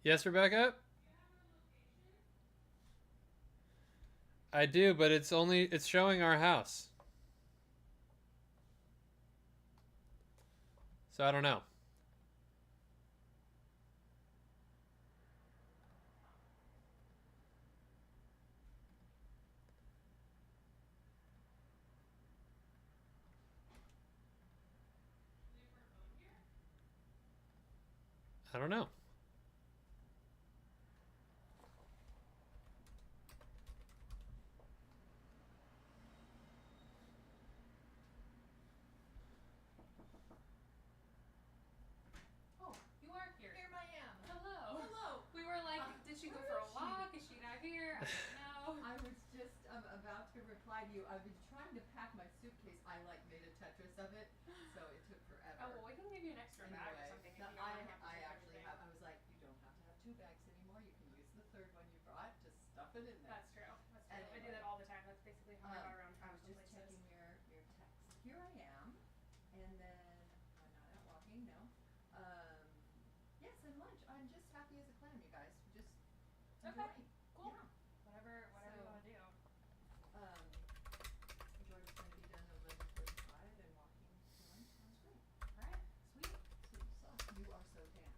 Yes, Rebecca? I do, but it's showing our house. So I don't know. I don't know. Oh, you are here. Here I am. Hello. Hello. We were like, did she go for a walk? Is No. I was just about to reply to you. I've been trying to pack my suitcase. I like made a Tetris of it, so it took forever. Oh, well, we can give you an extra bag or something if you don't want to have to take actually everything. have. I was like, you don't have to have 2 bags anymore. You can use the third one you brought. Just stuff it in there. That's true. That's true. Anyway. I do that all the time. That's basically how I got around I town was some just places. checking your text. Here I am, and then I'm not out walking. No. Yes, and lunch. I'm just happy as a clam, you guys. Just enjoying. Cool. Yeah. Whatever you want to do. George is going to be done at 11:45 and walking to lunch. Sounds great. All right. Sweet. So you are so tan.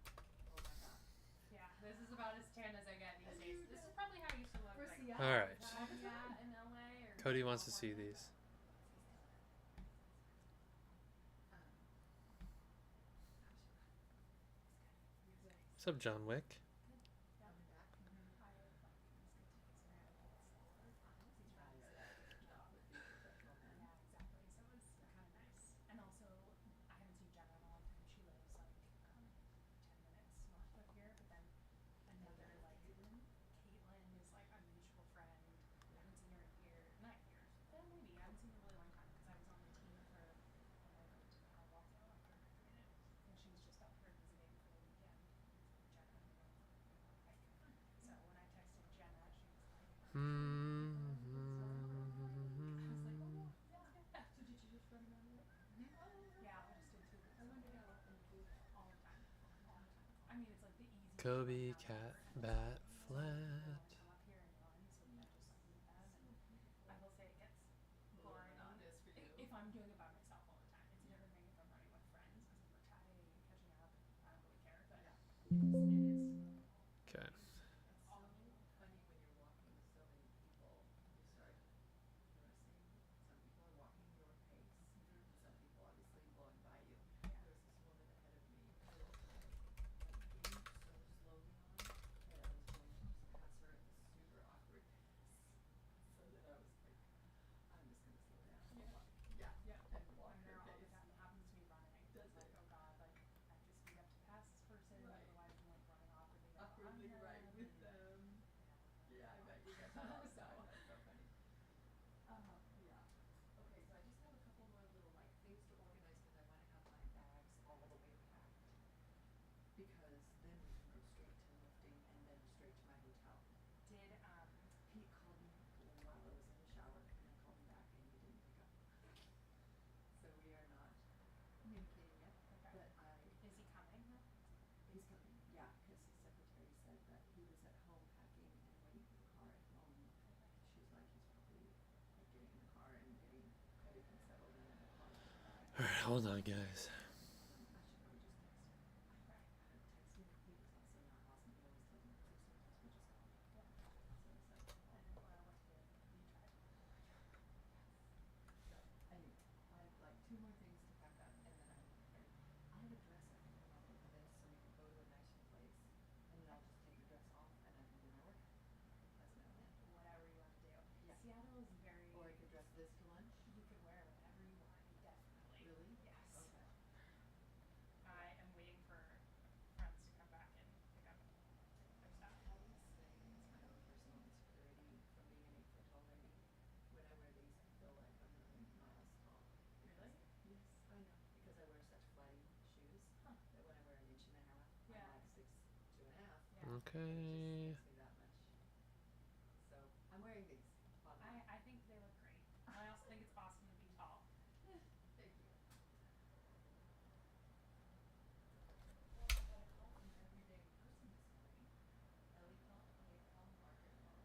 Oh my god. Yeah, this is about as tan as I get these days. This is probably how I used to look For like. Seattle. All right. Yeah, in LA or. Cody wants to see these. What's up, John Wick? Coming back. Not with the professional men. Yeah, exactly. So it's kind of nice. And also, I haven't seen Jenna in a long time. She lives like 10 minutes north of here. But then another like Caitlin is like a mutual friend. I haven't seen her in years. Not years. Maybe I haven't seen her in a really long time because I was on the team for when I went to Palo Alto after I graduated, and she was just up here visiting for the weekend. Jenna and I went for a hike. So when I texted Jenna, she was like, I was like, oh yeah, sounds good. So did you just run around with it? Yeah, I just did 2 weeks. I wonder how often you do that. All the time. All the time. I mean, it's like the easiest Kobe, running cat, ever. bat, So flat. come up here and run, so that I just like meet them. And I will say it gets boring monotonous for you. if I'm doing it by myself all the time. It's a different thing if I'm running with friends because if we're chatting and catching up, I don't really care. But it is. Okay. It's so funny when you're walking with so many people. You start noticing some people are walking your pace, and some people obviously blowing by you. Yeah. There was this woman ahead of me who I was getting so slowly on that I was going to just pass her at this super awkward pace. So that I was like, I'm just gonna slow down. Yeah. Yeah. Yeah. And walk I'm her there all the pace. time. It happens to me running. Does It's like, it? oh god, like I have to speed up to pass this person. Right. Otherwise I'm like running awkwardly Awkwardly right behind with them. them. Yeah. Yeah, I bet you get that all the So. time. That's so funny. Yeah. Okay, so I just have a couple more little like things to organize because I want to have my bags all the way packed. Because then we can go straight to lifting and then straight to my hotel. Did Pete called me while I was in the shower and then called me back and he didn't pick up. So we are not communicating yet. Okay. But is he coming? he's coming. Yeah, because his secretary said that he was at home packing and waiting for the car at home. And she was like, he's probably like getting in the car and getting everything settled in the car. All right, hold on, guys. I should probably just text him. Okay. Text him. He was also not awesome. He always tells me, please don't text me, just call me. Yeah. So I said, And what to do? You tried. so anyway, I have like 2 more things to pack up and then I'm prepared. I have a dress I can put on over this so we can go to a nicer place and then I'll just take the dress off and I can do my workout. That's my plan. Whatever you want to do. Yeah. Seattle is very. Or I could dress this to lunch. You could wear whatever you want. Definitely. Really? Yes. Okay. I am waiting for friends to come back and pick up their stuff. I always say it's my own personal insecurity from being an 8 foot tall lady. When I wear these, I feel like I'm 1,000,000 miles tall. Really? Yes, I know. Because I wear such flatty shoes Huh. that when I wear 1.5 inches, Yeah. I'm like 6'2.5". Yeah. Okay. It just makes me that much. So I'm wearing these. I think they look great. I also think it's awesome to be tall. Thank you. Well, I got a call from an everyday person this morning. Ellie called, Kate called, Margaret called.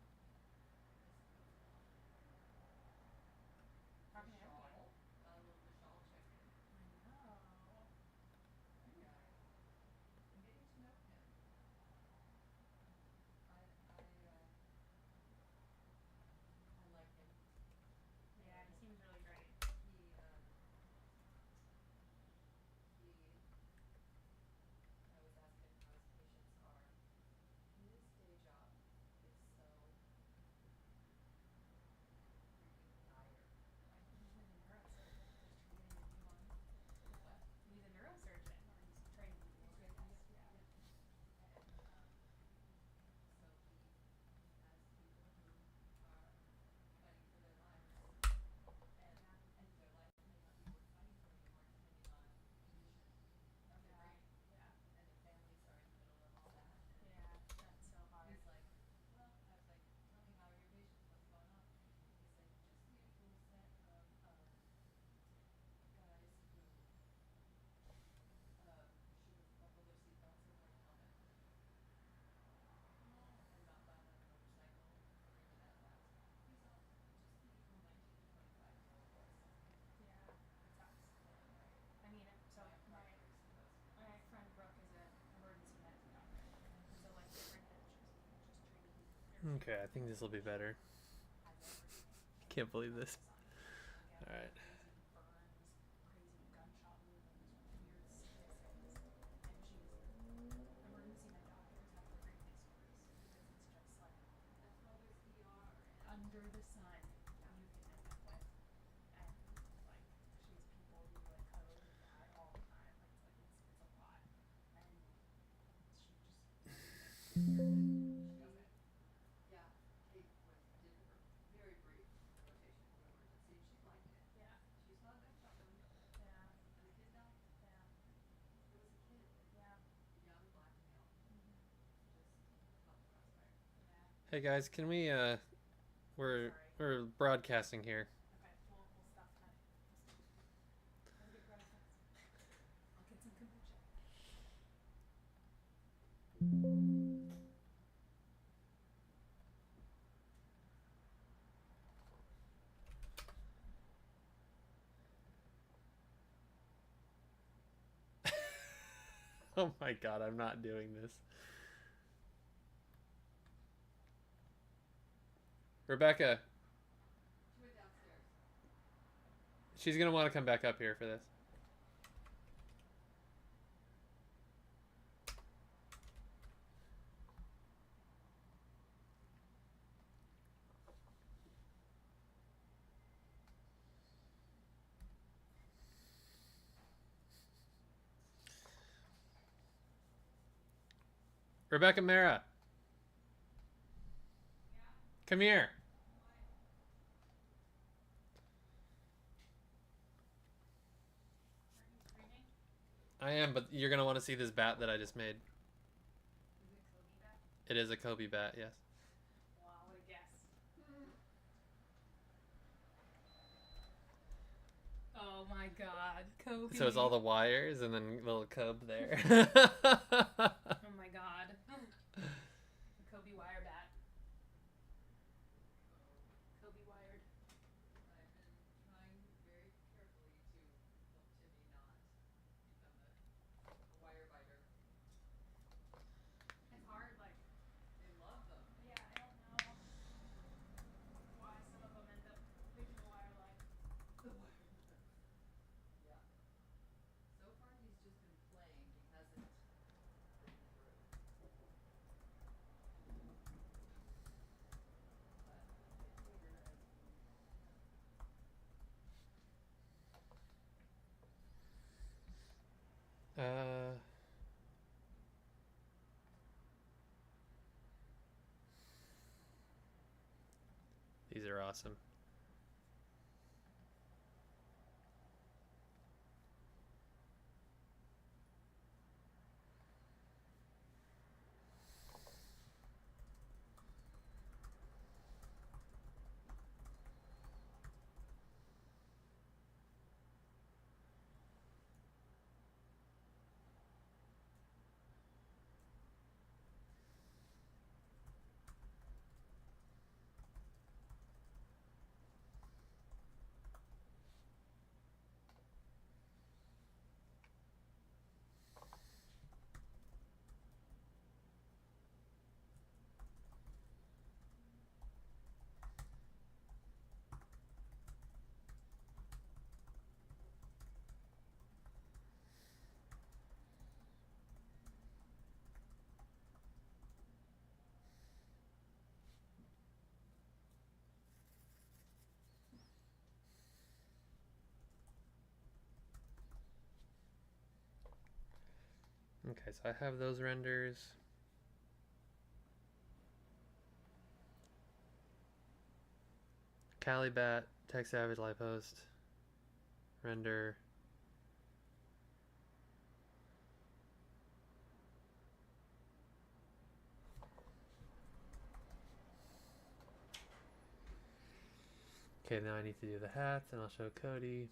How can I help you? Vishal, a little Vishal check-in. I know. Yeah. I'm getting to know him. I Okay, I think this will be better. I've never seen it. Can't believe this. Like, All right. crazy burns, crazy gunshot wounds, weird sicknesses, and she's emergency med doctors have crazy stories because it's just like That's why there's ER and under the sun Yeah. you can end up with, and like she has people who like code and die all the time. Like it's a lot, and she just she does it. yeah, Kate did her very brief rotation of emergency and she liked it. Yeah, She saw a gunshot wound yeah, and a kid died. yeah, It was a kid, yeah. a young black male, Mm-hmm. just caught the crossfire. Yeah. Hey guys, can we we're Sorry. we're broadcasting here. Okay, we'll stop that. Have a good broadcast. I'll get some kombucha. Oh my god, I'm not doing this. Rebecca, She went downstairs. she's gonna want to come back up here for this. Rebecca Mara, come here. Aren't you streaming? I am, but you're gonna want to see this bat that I just made. Is it Kobe back? It is a Kobe bat, yes. Wow, what a guess. Oh my god, Kobe. So it's all the wires and then little cub there. Oh my god. The Kobe wire bat. Kobe wired. I've been trying very carefully to help Timmy not become a wire biter. It's hard, like, They love them. yeah, I don't know why some of them end up picking the wire life. The wire lips. Yeah. So far he's just been playing. He hasn't bitten through. But he'll get bigger as we These are awesome. Okay, so I have those renders. Calibat, Tech Savage, Livehost, render. Okay, now I need to do the hats, and I'll show Cody.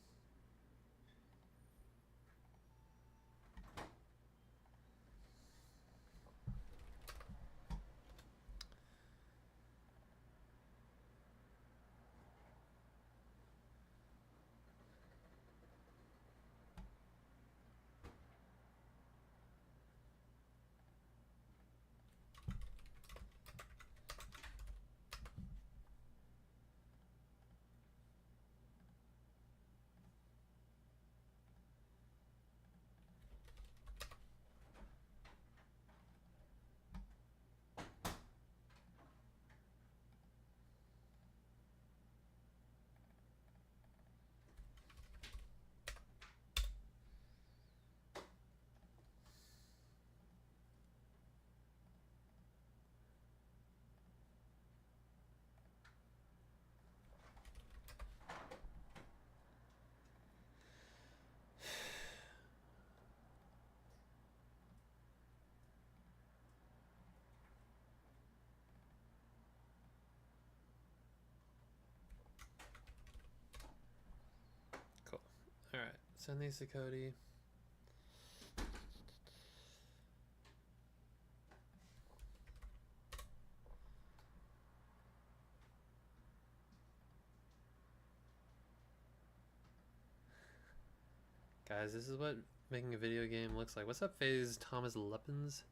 Send these to Cody. Guys, this is what making a video game looks like. What's up, Phase Thomas Leppens?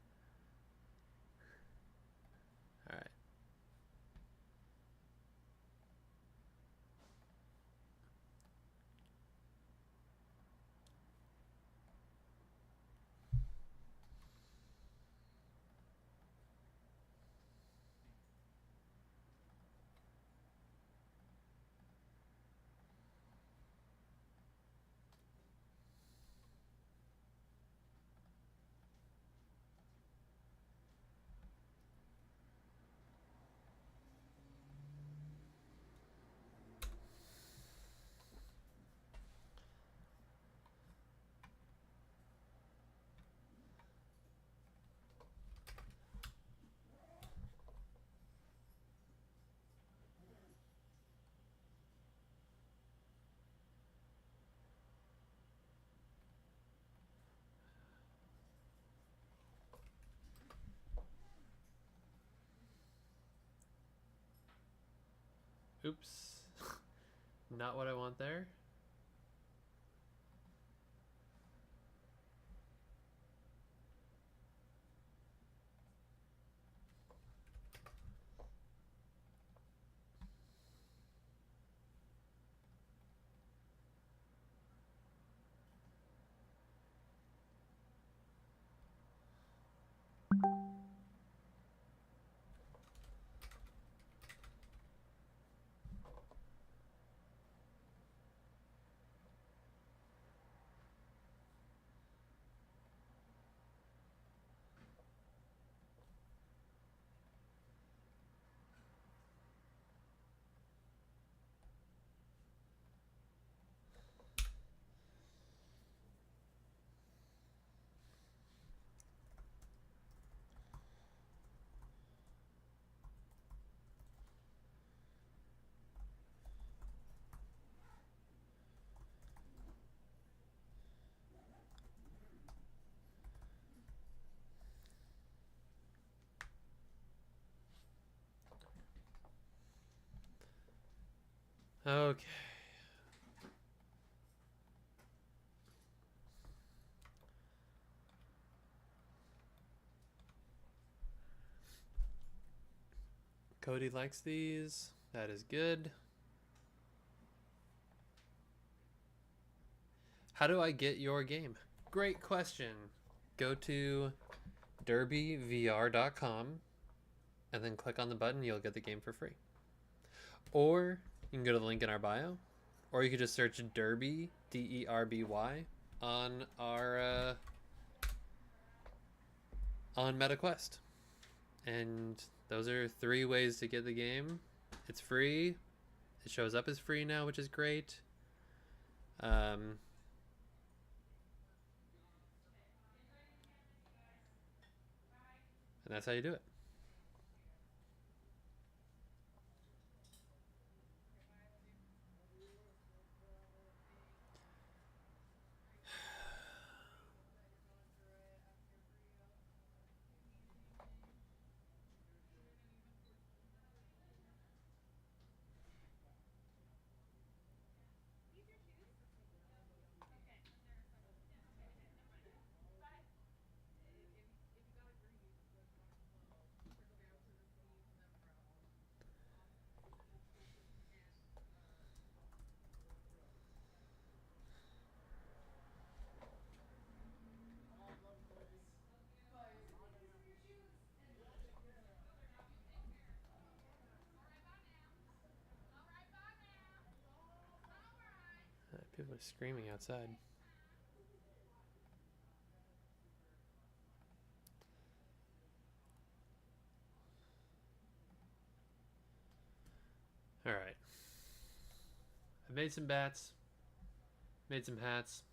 Alright. Oops. Not what I want there. Okay. Cody likes these. That is good. How do I get your game? Great question. Go to derbyvr.com and then click on the button. You'll get the game for free. Or you can go to the link in our bio, or you could just search Derby, DERBY, on our on MetaQuest. And those are 3 ways to get the game. It's free. It shows up as free now, which is great. And that's how you do it. People are screaming outside. All right. I made some bats. Made some hats.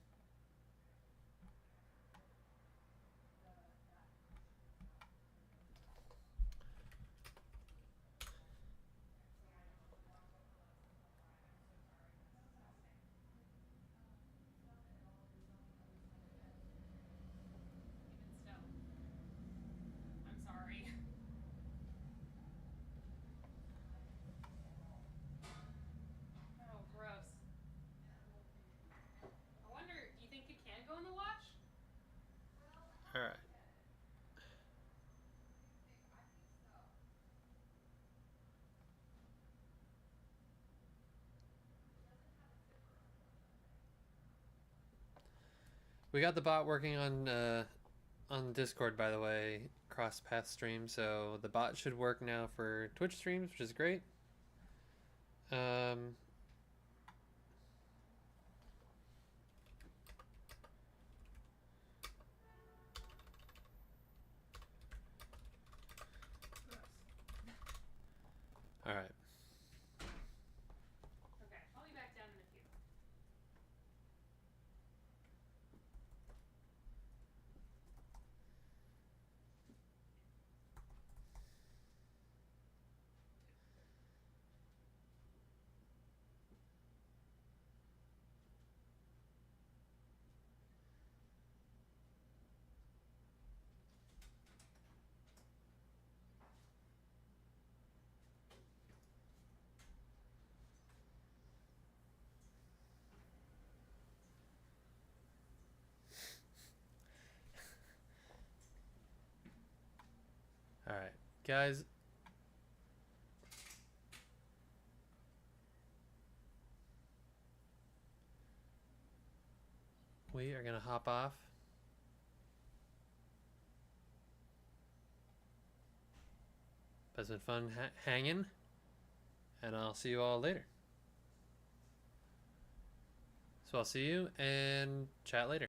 We got the bot working on Discord, by the way, cross path stream. So the bot should work now for Twitch streams, which is great. Um, all right. Okay, I'll be back down in a few. All right, guys. We are gonna hop off. It's been fun hanging, and I'll see you all later. So I'll see you and chat later.